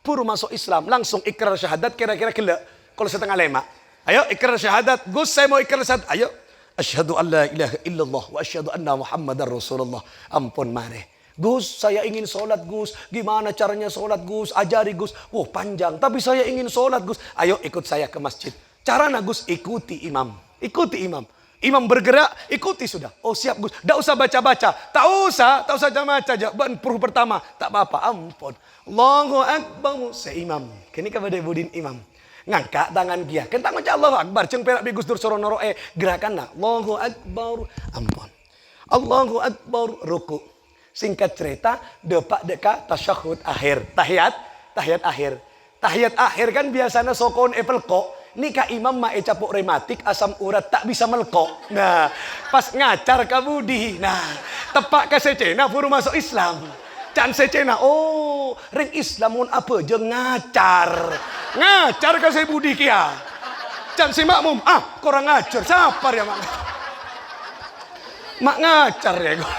puru masuk Islam langsung ikrar syahadat kira-kira kele kalau setengah lema ayo ikrar syahadat Gus saya mau ikrar syahadat ayo asyhadu an la ilaha illallah wa asyhadu anna muhammadar rasulullah. Ampun mare. Gus, saya ingin sholat Gus. Gimana caranya sholat Gus? Ajari Gus. Oh panjang, tapi saya ingin sholat Gus. Ayo ikut saya ke masjid. Caranya Gus, ikuti imam. Ikuti imam. Imam bergerak, ikuti sudah. Oh siap Gus. Tak usah baca-baca. Tak usah baca aja. Puru pertama. Tak apa-apa, ampun. Allahu Akbar. Seimam. Kini kepada budin imam. Ngangkat tangan dia. Kentang macam Allahu Akbar. Ceng perak bigus dur soro noro gerakan nak. Allahu Akbar. Ampun. Allahu Akbar. Ruku. Singkat cerita. Depak dekat tasyahud akhir. Tahiyat akhir. Tahiyat akhir kan biasanya sokon pelko. Nika imam mae capuk rematik asam urat tak bisa melkok. Nah, pas ngacar ka budi. Nah, tepak ke secena puru masuk Islam. Can secena, oh, ring Islamun apa je ngacar ke saya budi kia. Can si makmum, korang ngacar, siapa ya mak? Mak ngacar ya gua.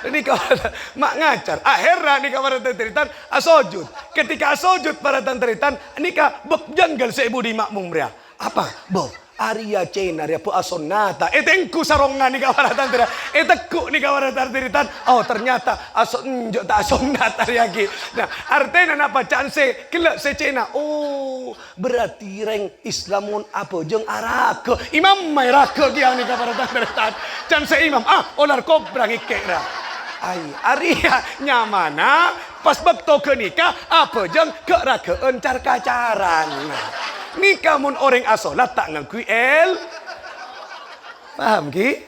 Ini kawan mak ngacar. Akhirnya ni kawan tantiritan asojud. Ketika asojud para tantiritan, nikah janggal saya budi makmum dia. Apa? Bo. Arya Cina ya pu asonata tengku sarongan ni kawan tantira teku ni kawan tantiritan oh ternyata ason tak asonata lagi nah artinya apa chance kila se Cina oh berarti reng Islamun apa jeung arake imam mai rake dia ni kawan tantiritan chance imam olar kobra ngikera ai Arya nyamana pas bekto ke nikah apa jeung kerakeun car kacaran nikah mun orang asolat tak ngakui paham ki?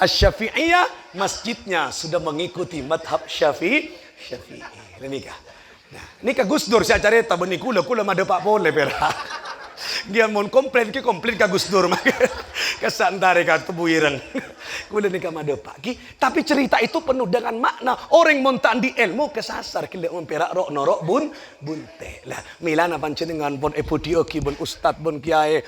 Asy-Syafi'iyah masjidnya sudah mengikuti madhab Syafi'i. Nikah. Nah, nikah Gus Dur saya carita benih kula mada pak boleh perak. Dia mun komplit ka Gus Dur mah. Kesantare ka tubuireng. Kula nikah mada pak ki, tapi cerita itu penuh dengan makna. Orang mun tak di ilmu kesasar kile mun perak rok norok bunte. Lah milana panjenengan pun epudio ki pun ustad pun kiai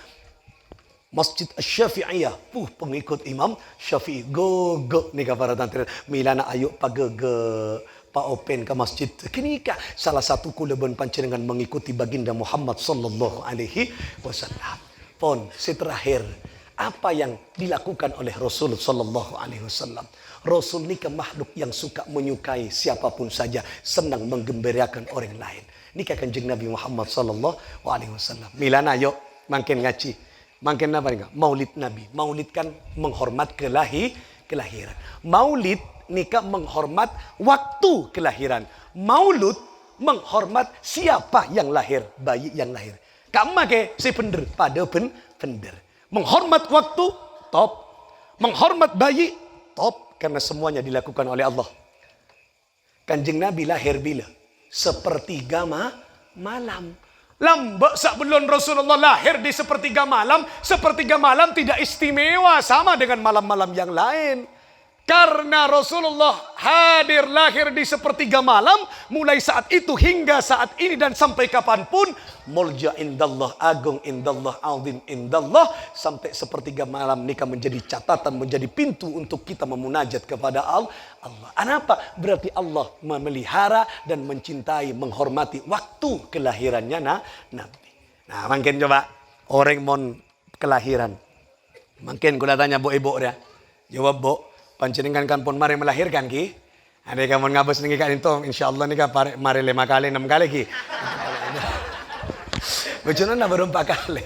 Masjid Asy-Syafi'iyah, pengikut Imam Syafi'i. Go nikah para tantri. Milana ayo pagege pa open ke masjid. Kini ka salah satu kuleban panjenengan mengikuti baginda Muhammad sallallahu alaihi wasallam. Pon terakhir apa yang dilakukan oleh Rasul sallallahu alaihi wasallam. Rasul ni makhluk yang suka menyukai siapapun saja, senang menggembirakan orang lain. Nikah kanjeng Nabi Muhammad sallallahu alaihi wasallam. Milana ayo makin ngaji. Makin apa enggak? Maulid Nabi. Maulid kan menghormat kelahiran. Maulid nikah menghormat waktu kelahiran. Maulud menghormat siapa yang lahir, bayi yang lahir. Kamu ke si pender pada pender. Menghormat waktu top. Menghormat bayi top karena semuanya dilakukan oleh Allah. Kanjeng Nabi lahir bila? Sepertiga malam. Lambak sebelum Rasulullah lahir di sepertiga malam tidak istimewa sama dengan malam-malam yang lain. Karena Rasulullah hadir lahir di sepertiga malam, mulai saat itu hingga saat ini dan sampai kapanpun, mulja indallah, agung indallah, azim indallah, sampai sepertiga malam nikah menjadi catatan, menjadi pintu untuk kita memunajat kepada Allah. Kenapa? Berarti Allah memelihara dan mencintai, menghormati waktu kelahirannya Nabi. Nah, mungkin coba orang mau kelahiran, mungkin kula tanya bu ibu dia, jawab bu. Panjenengan kan pun mari melahirkan ki. Ada kamu ngabes nih kan itu, insyaallah nih kan mari 5 kali 6 kali ki. Bujuna na baru 4 kali.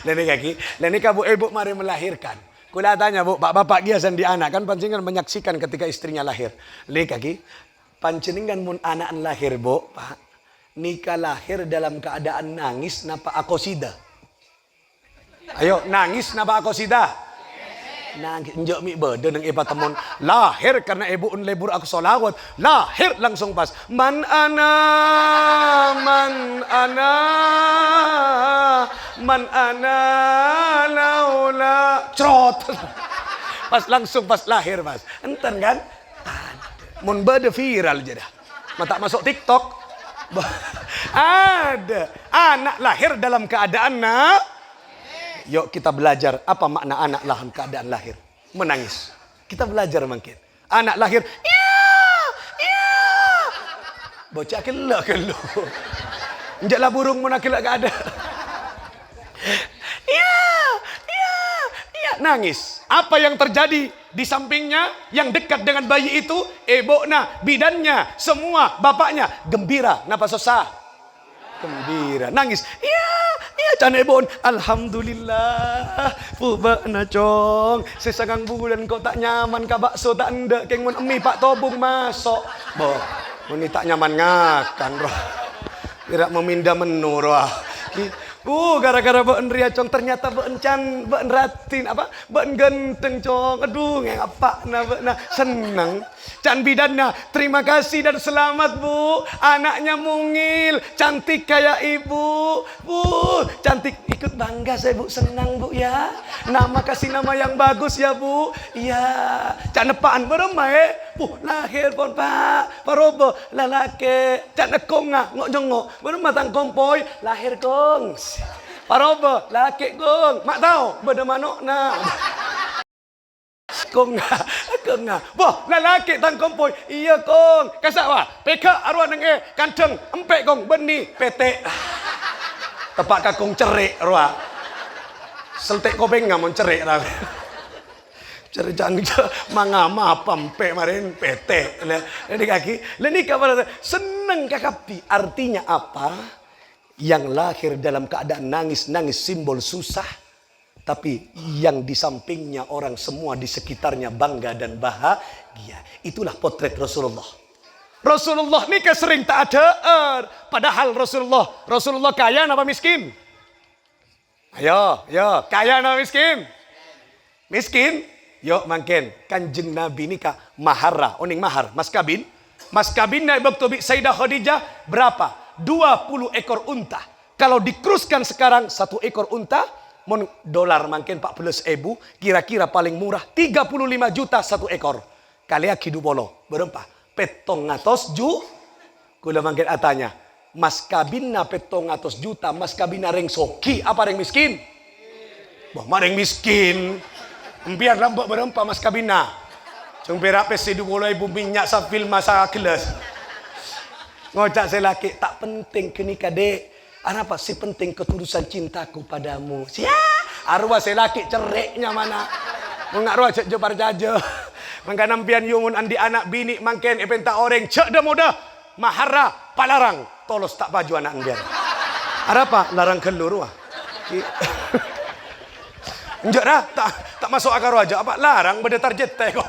Leni kaki, leni kabu ibu mari melahirkan. Kula tanya bu, bapak giasan di anak kan panjenengan menyaksikan ketika istrinya lahir. Leni kaki, panjenengan mun anak lahir bu, pak, nikah lahir dalam keadaan nangis napa akosida. Ayo nangis napa akosida. Nangis njok mi bede nang iba temon lahir karena ibu un lebur aku solawat lahir langsung pas man ana laula crot pas langsung pas lahir mas enten kan mun bede viral aja dah mata masuk TikTok ada anak lahir dalam keadaan yuk kita belajar apa makna anak dalam keadaan lahir. Menangis. Kita belajar mungkin. Anak lahir. Ya. Bocah kelak. Enjaklah burung menakilak gak ada. Ya. Nangis. Apa yang terjadi di sampingnya? Yang dekat dengan bayi itu. Ibuknya, bidannya, semua, bapaknya. Gembira. Napa susah? Gembira. Nangis. Ya. Cane bon, alhamdulillah, puba na cong, sesagang bulan kau tak nyaman ka bakso tak ndak, keng mon emi pak tobung masuk, boh, muni tak nyaman ngakan roh, tidak memindah menu roh, gara-gara beun ria cong ternyata beun can, beun ratin apa, beun genteng cong, aduh ngeng apa na seneng. Can bidannya, terima kasih dan selamat bu. Anaknya mungil, cantik kayak ibu. Bu, cantik ikut bangga saya bu, senang bu ya. Nama kasih nama yang bagus ya bu. Iya, can nepaan beremai. Bu, lahir pon pak. Parobo, lalake. Can nekong ngok jongok. Beremah tang kompoy, lahir kong. Parobo, laki kong. Mak tahu, beda manok na. Kong nga. Wah, lalaki tang kompoy. Iya kong. Kasak wah. Peka arwah neng kanteng empek kong benih petek. Tepak kakong cerik arwah. Seltek kopeng ngamon cerik lah. Cerik canggih mangama pempek marin petek. Jadi kaki. Leni kabar seneng kakapi. Artinya apa? Yang lahir dalam keadaan nangis simbol susah. Tapi yang di sampingnya orang semua di sekitarnya bangga dan bahagia. Itulah potret Rasulullah. Rasulullah nikah sering tak ada. Padahal Rasulullah kaya apa miskin? Ayo, kaya apa miskin? Miskin? Yuk makin. Kanjeng Nabi nikah mahara. Oning mahar, mas kabin. Mas kabin naik waktu Sayyidah Khadijah berapa? 20 ekor unta. Kalau dikruskan sekarang 1 ekor unta. Dolar makin 14.000, kira-kira paling murah 35 juta 1 ekor. Kalian hidup bolo berempah petong atos ju. Kula makin atanya, mas kabinna petong atos juta, mas kabinna reng soki apa reng miskin? Bah mareng miskin. Empian rambut berempah mas kabinna. Cung perape hidup bolo ibu minyak sa film masa kelas. Ngocak saya laki tak penting kenika dek. Apa sih penting ketulusan cintaku padamu? Sia, arwah saya laki cereknya mana? Mengak arwah cek jebar jaja. Mangka nampian yumun andi anak bini mangken epenta orang cek dah muda. Mahara palarang tolos tak baju anak dia. Apa? Larang kelur wah. Enjak dah tak masuk akar aja apa larang beda target teh kok.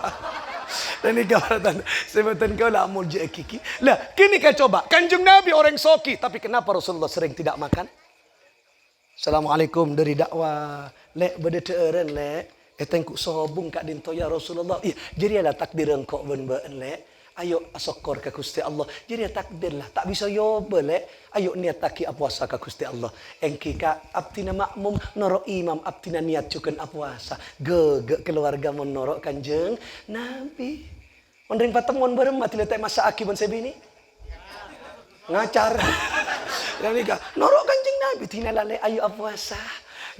Dan ini kawan sebutan kau lah mau jadi kiki. Lah, kini kan coba. Kanjeng Nabi orang soki, tapi kenapa Rasulullah sering tidak makan? Assalamualaikum dari dakwah. Lek bedeteren lek. Etengku sobung kak dinto ya Rasulullah. Iya, jadi ada takdir engkau ben lek. Ayo asokor ke Gusti Allah. Jadi takdir lah. Tak bisa yo boleh. Ayo niat taki puasa ke Gusti Allah. Engki ka abtina makmum norok imam abtina niat cuken puasa. Ge keluarga mon norok Kanjeng Nabi. Ondring patemon bareng mati letak masa akiban sebini. Ngacar. Dan nika norok Kanjeng Nabi tina lale ayo puasa.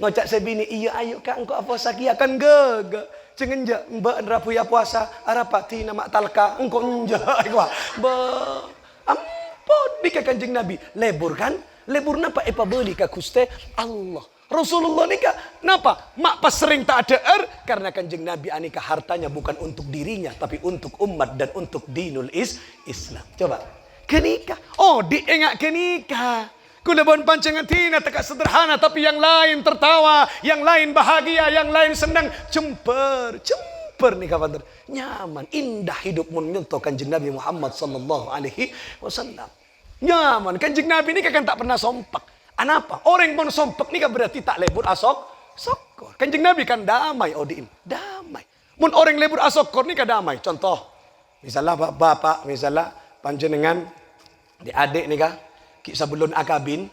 Ngocak sebini iya ayo ka engko puasa ki akan ge. Cengen je mbak rapu ya puasa arapati nama talka engkau enjak ba ampun nika Kanjeng Nabi lebur kan lebur napa epa beli ka Gusti Allah Rasulullah nika napa mak pas sering tak ada karena Kanjeng Nabi anika hartanya bukan untuk dirinya tapi untuk umat dan untuk dinul Islam. Coba kenika diengak kenika Kulebon pancangan tina teka sederhana tapi yang lain tertawa, yang lain bahagia, yang lain senang. Cemper nih kawan. Nyaman, indah hidup menyentuh Kanjeng Nabi Muhammad sallallahu alaihi wasallam. Nyaman, Kanjeng Nabi ini kan tak pernah sompak. Anapa? Orang pun sompak ni kan berarti tak lebur sokor. Kanjeng Nabi kan damai odiin, damai. Mun orang lebur asokor ni kan damai. Contoh, misalnya bapak, misalnya panjenengan di adik nih kah? Sebelum akabin,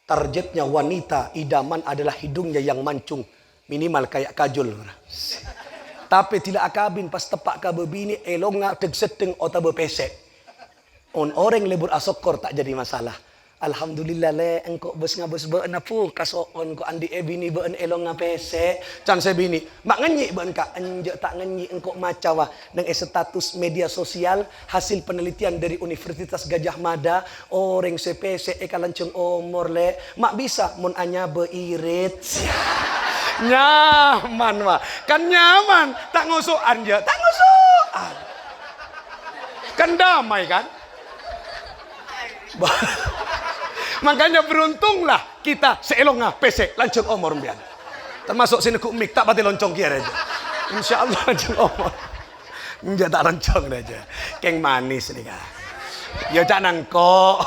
targetnya wanita idaman adalah hidungnya yang mancung. Minimal kayak kajol. Tapi tidak akabin pas tepak ka bebini elonga tegseteng ota bepesek. Orang lebur asokor tak jadi masalah. Alhamdulillah le engkau bos ngabos beun apu kasoon ko andi bini beun elong ngapese can sebini mak ngenyi beun ka enje tak ngenyi engkau macawa nang status media sosial hasil penelitian dari Universitas Gajah Mada orang sepese kalancung umur le mak bisa mun anya beirit nyaman wah kan nyaman tak ngusukan je tak ngusukan kan damai kan makanya beruntunglah kita seelong pesek lancung omor mbian. Termasuk sini kumik tak pati loncong kira aja. Insyaallah lancung omor. Nja tak loncong aja. Keng manis nih kak. Ya cak nangko.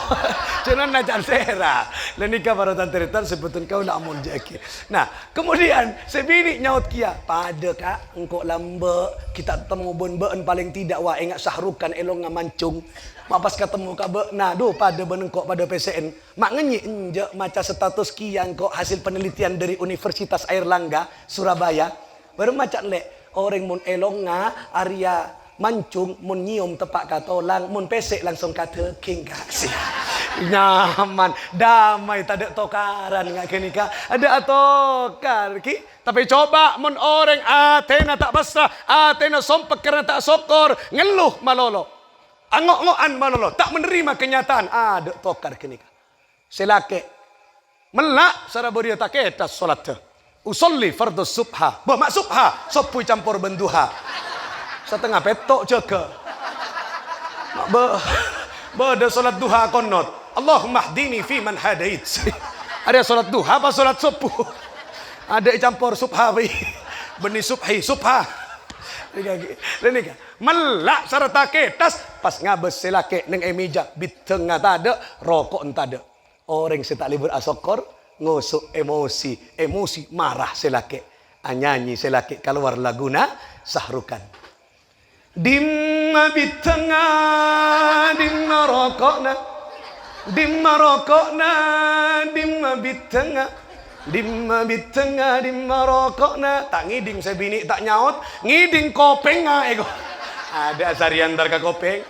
Cuman najan sera. Lenika baru tanteritan sebetulnya kau nak mon jeki. Nah, kemudian sebini nyaut kia pada kak engkau lambe kita temu beun paling tidak wah ingat sahrukan elong ngamancung. Mak pas ketemu kabe, nah pada benengkok pada PCN. Mak ngenyi enjak maca status kian kok hasil penelitian dari Universitas Airlangga Surabaya. Baru maca lek orang mun elonga Arya mancung mun nyium tepak katolang mun pesek langsung kata king kasih. Nyaman, damai tak ada tokaran ngak kenika. Ada atokar ki. Tapi coba mun orang Athena tak basah, Athena sompek karena tak sokor, ngeluh malolo. Angok-ngokan manolo tak menerima kenyataan ada tokar kenika selake melak saraboria taketa salat usolli fardhu subha mak subha sopui campur benduha setengah petok jaga bada salat duha konot Allahumma hdini fi man hadait ada salat duha apa salat subuh ada campur subha beni subhi subha Lenika melak serta ketas pas ngabes selake neng emija bitengah tada rokok entada orang setak libur asokor ngusuk emosi marah selake anyanyi selake keluar laguna sahrukan dimma bitengah dimma rokokna dimma bitengah dimma bitengah dimma rokokna tak ngiding sebini tak nyaut ngiding kopeng ego ada sarian darka kopeng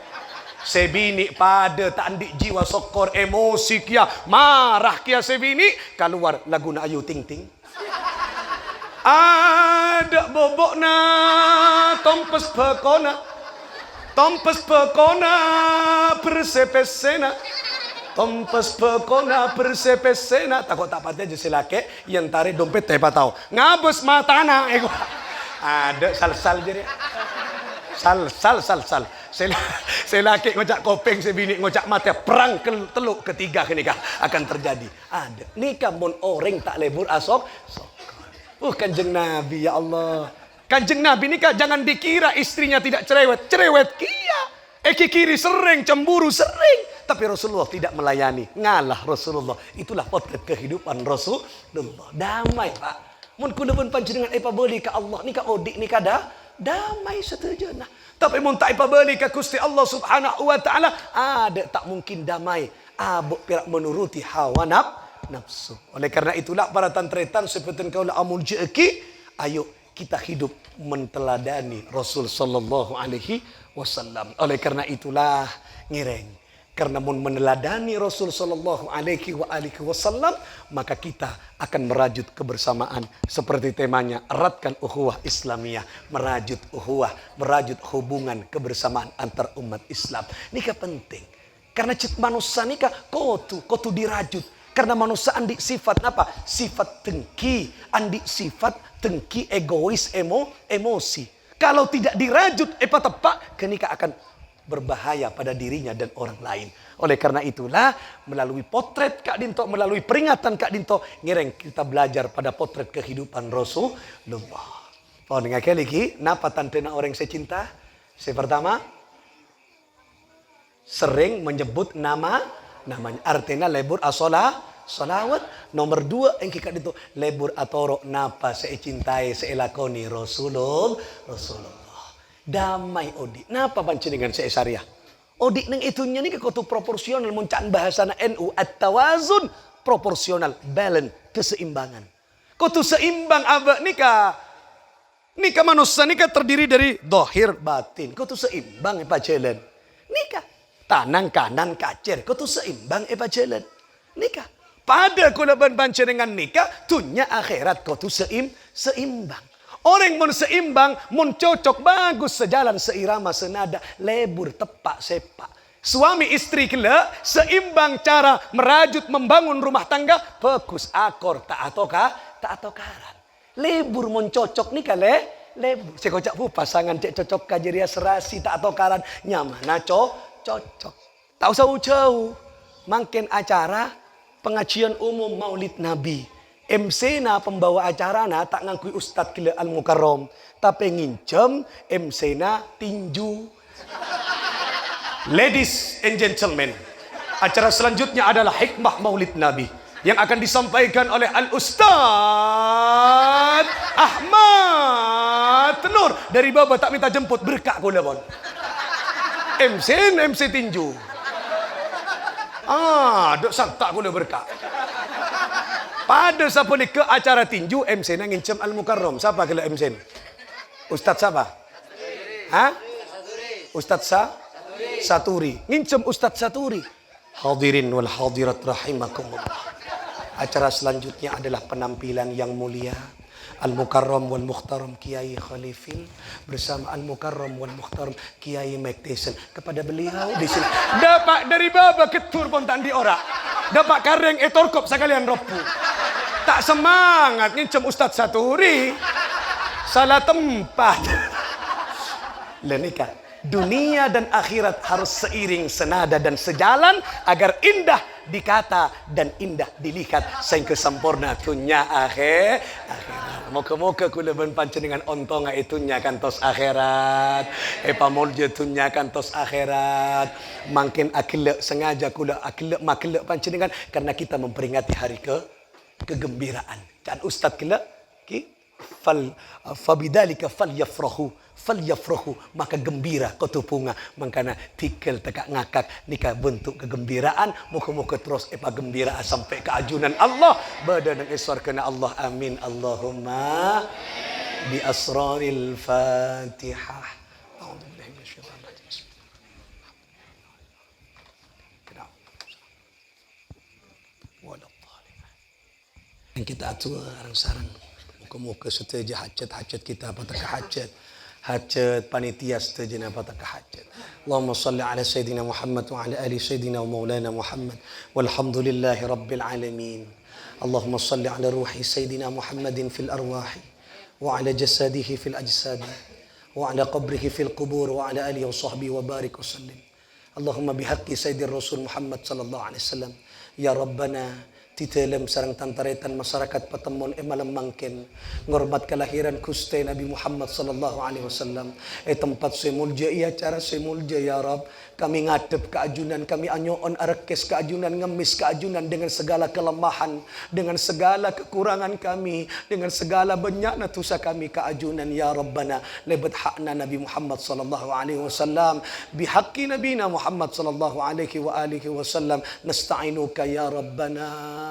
sebini pada tak andik jiwa sokor emosi kia marah kia sebini keluar laguna ayu ting ting ada bobokna tompes pekona persepesena Tompas pekona persepesena takut tak patah je selake yang tarik dompet teh patau ngabes matana ego ada sal jadi sal selake ngocak kopeng sebini ngocak mata perang teluk ketiga kenika akan terjadi ada nikah mun orang tak lebur asok Kanjeng Nabi ya Allah Kanjeng Nabi nikah jangan dikira istrinya tidak cerewet kia kiri sering cemburu sering tapi Rasulullah tidak melayani. Ngalah Rasulullah. Itulah potret kehidupan Rasulullah. Damai pak. Mun kuda pun panjenengan beli ke Allah. Nika odik nika damai seterusnya. Tapi mun tak ipabeli ke Gusti Allah Subhanahu wa taala, ada tak mungkin damai. Abuk pirak menuruti hawa nafsu. Oleh karena itulah para tantretan seperti kau amul jeki, ayo kita hidup menteladani Rasul sallallahu alaihi wasallam. Oleh karena itulah ngireng, karena meneladani Rasul sallallahu alaihi wasallam, maka kita akan merajut kebersamaan seperti temanya, eratkan ukhuwah Islamiyah, merajut ukhuwah, merajut hubungan kebersamaan antar umat Islam. Nikah penting. Karena cit manusia nikah kotu dirajut. Karena manusia andi sifat apa? Sifat tengki, andi sifat tengki egois, emosi. Kalau tidak dirajut tepak, kenikah akan berbahaya pada dirinya dan orang lain. Oleh karena itulah melalui potret Kak Dinto, melalui peringatan Kak Dinto, ngereng kita belajar pada potret kehidupan Rasulullah. Oh, dengan lagi, napa tantena orang saya cinta? Saya pertama sering menyebut namanya. Artinya lebur salawat. Nomor 2 yang kita itu lebur atoro napa saya cintai, saya lakoni Rasulullah. Damai odi. Napa panjenengan saya syariah? Odi neng itunya nih kekotu proporsional muncaan bahasa NU at-tawazun, proporsional, balance, keseimbangan. Kotu seimbang abak nikah manusia nikah terdiri dari dohir batin. Kotu seimbang apa jalan? Nikah tanang kanan kacer. Kotu seimbang apa jalan? Nikah. Pada kulaban panjenengan nikah tunya akhirat kotu seimbang. Orang mun seimbang, mun cocok, bagus, sejalan, seirama, senada, lebur, tepak, sepak. Suami istri kela seimbang cara merajut membangun rumah tangga, fokus akor tak atokaran. Lebur mun cocok nih kale, lebur. Saya kocak pasangan cek cocok kajeria serasi tak atokaran, nyamana cocok. Tak usah jauh. Makin acara pengajian umum Maulid Nabi. MC na pembawa acara na tak ngakui Ustadz Gila Al-Mukarram, tapi ngincem MC na tinju. Ladies and gentlemen, acara selanjutnya adalah hikmah Maulid Nabi yang akan disampaikan oleh Al-Ustadz Ahmad Nur dari Baba tak minta jemput berkah kulabon. MC tinju. Dok sakta kula berkah. Pada siapa ni ke acara tinju MC na ngincem Al-Mukarram. Siapa kala MC? Ustaz siapa? Ustaz Saturi. Ngincem Ustaz Saturi. Hadirin wal hadirat rahimakumullah. Acara selanjutnya adalah penampilan yang mulia. Al-Mukarram wal Mukhtaram Kiai Khalifil bersama Al-Mukarram wal Mukhtaram Kiai Mike Tyson. Kepada beliau di sini dapat dari Baba ketur pun tak di ora. Dapat kareng etorkop sekalian ropu. Tak semangat ngincem Ustaz Saturi. Salah tempat. Lenika. Dunia dan akhirat harus seiring senada dan sejalan agar indah dikata dan indah dilihat sehingga sempurna tunya akhirat. Moga-moga kula ben panjenengan ontonga itunya kantos akhirat. Pamolje tunya kantos akhirat. Makin akilek sengaja kula akilek makilek panjenengan karena kita memperingati hari kegembiraan. Dan Ustaz kila fabidzalika falyafrahu maka gembira kotupunga mangkana tikel tekak ngakak nikah bentuk kegembiraan muka-muka terus gembira sampai ke ajunan Allah badan iswar kena Allah amin Allahumma bi asraril Fatihah. Yang kita atur sarang muka-muka setuju hajat kita apatah hajat panitia setuju apatah hajat. Allahumma salli ala Sayyidina Muhammad wa ala ali Sayyidina wa maulana Muhammad walhamdulillahi rabbil alamin. Allahumma salli ala ruhi Sayyidina Muhammadin fil arwahi wa ala jasadihi fil ajsadi wa ala qabrihi fil qubur wa ala alihi wa sahbihi wa barik wa sallim. Allahumma bihaqqi Sayyidir Rasul Muhammad sallallahu alaihi wasallam ya Rabbana Titelem sarang tantaretan masyarakat Patemon malam mangkin ngormat kelahiran Gusti Nabi Muhammad sallallahu alaihi wasallam tempat semulja ia cara semulja ya Rab kami ngadep keajunan kami anyoon arekes keajunan ngemis keajunan dengan segala kelemahan dengan segala kekurangan kami dengan segala banyakna tusa kami keajunan ya Rabbana lebat hakna Nabi Muhammad sallallahu alaihi wasallam bihaqqi nabina Muhammad sallallahu alaihi wa alihi wasallam nasta'inuka ya Rabbana.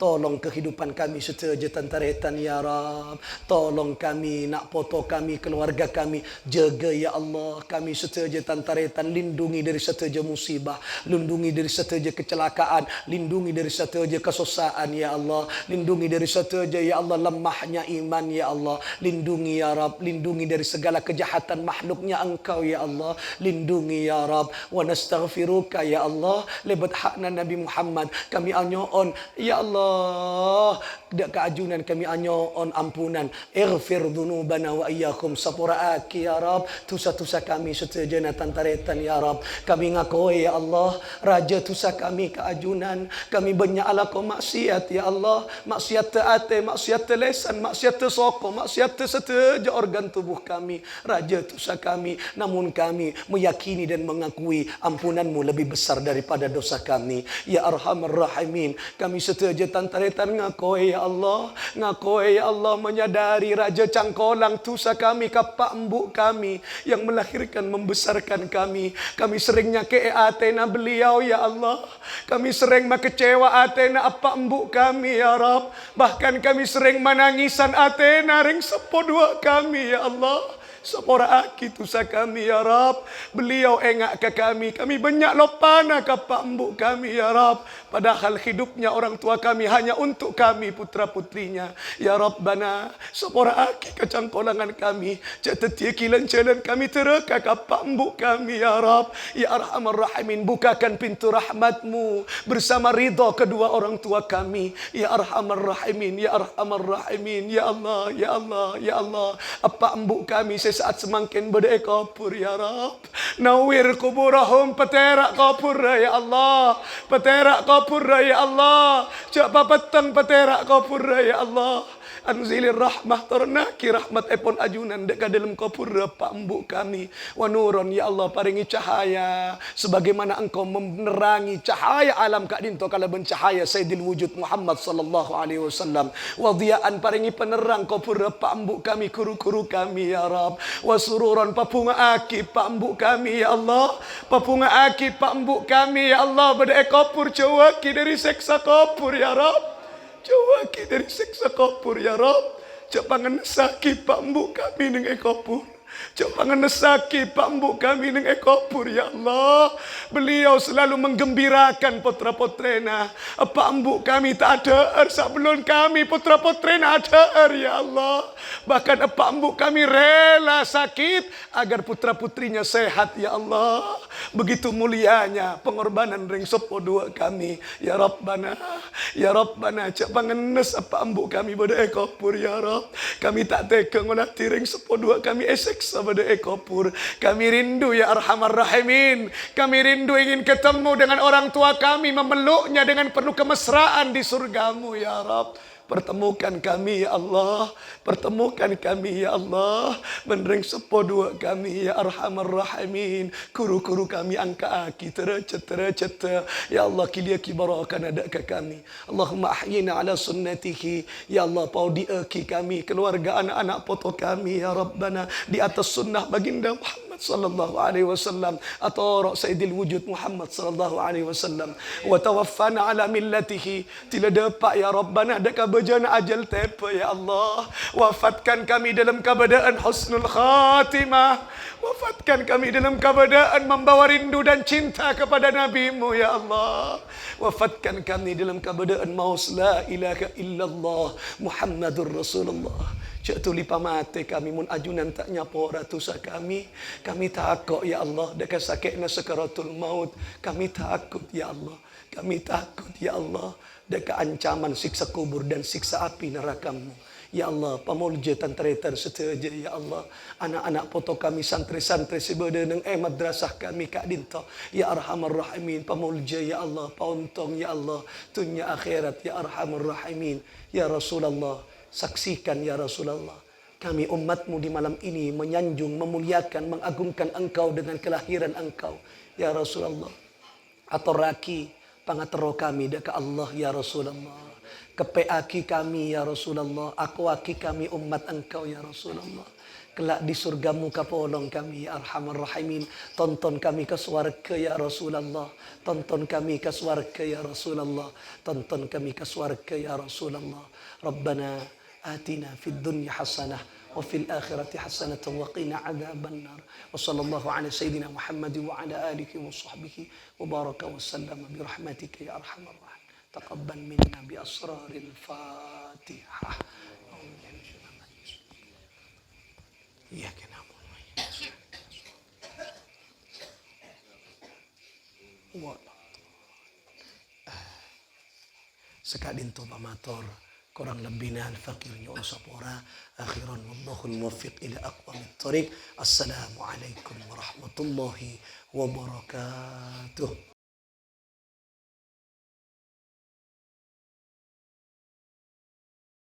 Tolong kehidupan kami seteja tantaretan ya Rab. Tolong kami, nak poto kami, keluarga kami. Jaga ya Allah kami seteja tantaretan. Lindungi dari seteja musibah. Lindungi dari seteja kecelakaan. Lindungi dari seteja kesusaan ya Allah. Lindungi dari seteja ya Allah lemahnya iman ya Allah. Lindungi ya Rab. Lindungi dari segala kejahatan makhluknya Engkau ya Allah. Lindungi ya Rab. Wa nastaghfiruka ya Allah. Lebat hakna Nabi Muhammad. Kami anyoon ya Allah, dak keajunan kami anyoon ampunan. Ighfir dzunubana wa iyyakum sapuraaki ya Rab. Tusa-tusa kami setejana tantaretan ya Rab. Kami ngakoi ya Allah, raja tusa kami keajunan. Kami banyak alako maksiat ya Allah. Maksiat teate, maksiat telesan, maksiat tesoko, maksiat seteja organ tubuh kami. Raja tusa kami, namun kami meyakini dan mengakui ampunanmu lebih besar daripada dosa kami. Ya Arhamar Rahimin. Kami seteja tantaretan ngakoi ya Allah. Ngakoi ya Allah menyadari Raja Cangkolang tusa kami kapak embuk kami yang melahirkan membesarkan kami. Kami seringnya ke atena beliau ya Allah. Kami sering makecewa atena apa embuk kami ya Rab. Bahkan kami sering menangisan atena ring sepodua kami ya Allah. Sepora aki tusa kami ya Rab. Beliau engak ke kami. Kami banyak lopana kapak embuk kami ya Rab. Padahal hidupnya orang tua kami hanya untuk kami putra putrinya. Ya Rabbana. Sepora aki kecangkolangan kami. Catetia kilan jalan kami tereka kapak embuk kami ya Rab. Ya Arhamar Rahimin. Bukakan pintu rahmatmu. Bersama ridha kedua orang tua kami. Ya Arhamar Rahimin. Ya Arhamar Rahimin. Ya Allah. Ya Allah. Ya Allah. Apa embuk kami saat semakin berdek kapur ya Rab. Nawir kuburahum peterak kapur ya Allah. Peterak kapur ya Allah. Cak petang peterak kapur ya Allah. Anzilir rahmah ternaki rahmat epon ajunan dekat dalam kapur pak embuk kami. Wa nuron ya Allah paringi cahaya sebagaimana engkau menerangi cahaya alam kak dinto kala bencahaya Sayyidil Wujud Muhammad sallallahu alaihi wasallam. Wa dhiyaan paringi penerang kapur pak embuk kami kuru-kuru kami ya Rab. Wa sururan papunga aki pak embuk kami ya Allah. Papunga aki pak embuk kami ya Allah berdek kapur cawaki dari seksa kapur ya Rab. Jawaki dari siksa kapur ya Rab. Jangan nesaki pak embuk kami dengan kapur. Jangan nesaki pak embuk kami dengan kapur ya Allah. Beliau selalu menggembirakan putra-putrena. Pak embuk kami tak ada sebelum kami putra-putrena ada ya Allah. Bahkan pak embuk kami rela sakit agar putra-putrinya sehat ya Allah. Begitu mulianya pengorbanan ring sopo dua kami ya Rabbana. Ya Rabbana jangan ngenes apa embuk kami pada ekopur ya Rabb. Kami tak tega ngonati ring sopo dua kami eseksa pada ekopur. Kami rindu ya Arhamar Rahimin. Kami rindu ingin ketemu dengan orang tua kami, memeluknya dengan penuh kemesraan di surgamu ya Rabb. Pertemukan kami ya Allah. Pertemukan kami ya Allah. Menering sepo dua kami ya Arhamar Rahimin. Kuru-kuru kami angka aki tercet. Ya Allah kilia kibarakan ada ke kami. Allahumma ahyina ala sunnatihi. Ya Allah pau diaki kami. Keluarga anak-anak poto kami ya Rabbana. Di atas sunnah baginda Muhammad sallallahu alaihi wasallam atau Sayyidil Wujud Muhammad sallallahu alaihi wasallam wa tawaffana ala millatihi tila dapat ya Rabbana dak bejana ajal tepa ya Allah. Wafatkan kami dalam keadaan husnul khatimah. Wafatkan kami dalam keadaan membawa rindu dan cinta kepada nabimu ya Allah. Wafatkan kami dalam keadaan maus la ilaha illallah Muhammadur Rasulullah. Cak tuli pamate kami mun ajunan tak nyapo ratusa kami. Kami takut ya Allah dekat sakitna sakaratul maut. Kami takut ya Allah. Kami takut ya Allah dekat ancaman siksa kubur dan siksa api nerakamu. Ya Allah, pamulja tantretar seteja ya Allah. Anak-anak poto kami santri-santri sebeda nang madrasah kami Kak Dinto. Ya Arhamar Rahimin, pamulja ya Allah, pauntong ya Allah, dunia akhirat ya Arhamar Rahimin. Ya Rasulullah, saksikan ya Rasulullah. Kami umatmu di malam ini menyanjung, memuliakan, mengagungkan engkau dengan kelahiran engkau. Ya Rasulullah. Atoraki pangatero kami deka Allah ya Rasulullah. Kepeaki kami ya Rasulullah. Akuaki kami umat engkau ya Rasulullah. Kelak di surgamu kapolong kami ya Arhamar Rahimin. Tonton kami ke swarga ya Rasulullah. Tonton kami ke swarga ya Rasulullah. Tonton kami ke swarga ya Rasulullah. Rabbana atina fid dunya hasanah wa fil akhirati hasanatan wa qina adzaban nar. Wa sallallahu ala sayyidina Muhammad wa ala alihi wa sahbihi wa baraka wa sallama bi rahmatika ya arhamar rahimin. تقبل منا بأسرار الفاتحة إياك نعبد sekadin to pamator kurang lebih nan fakirnya usapora akhiran wallahul muwaffiq ila aqwamit thoriq. Assalamualaikum warahmatullahi wabarakatuh.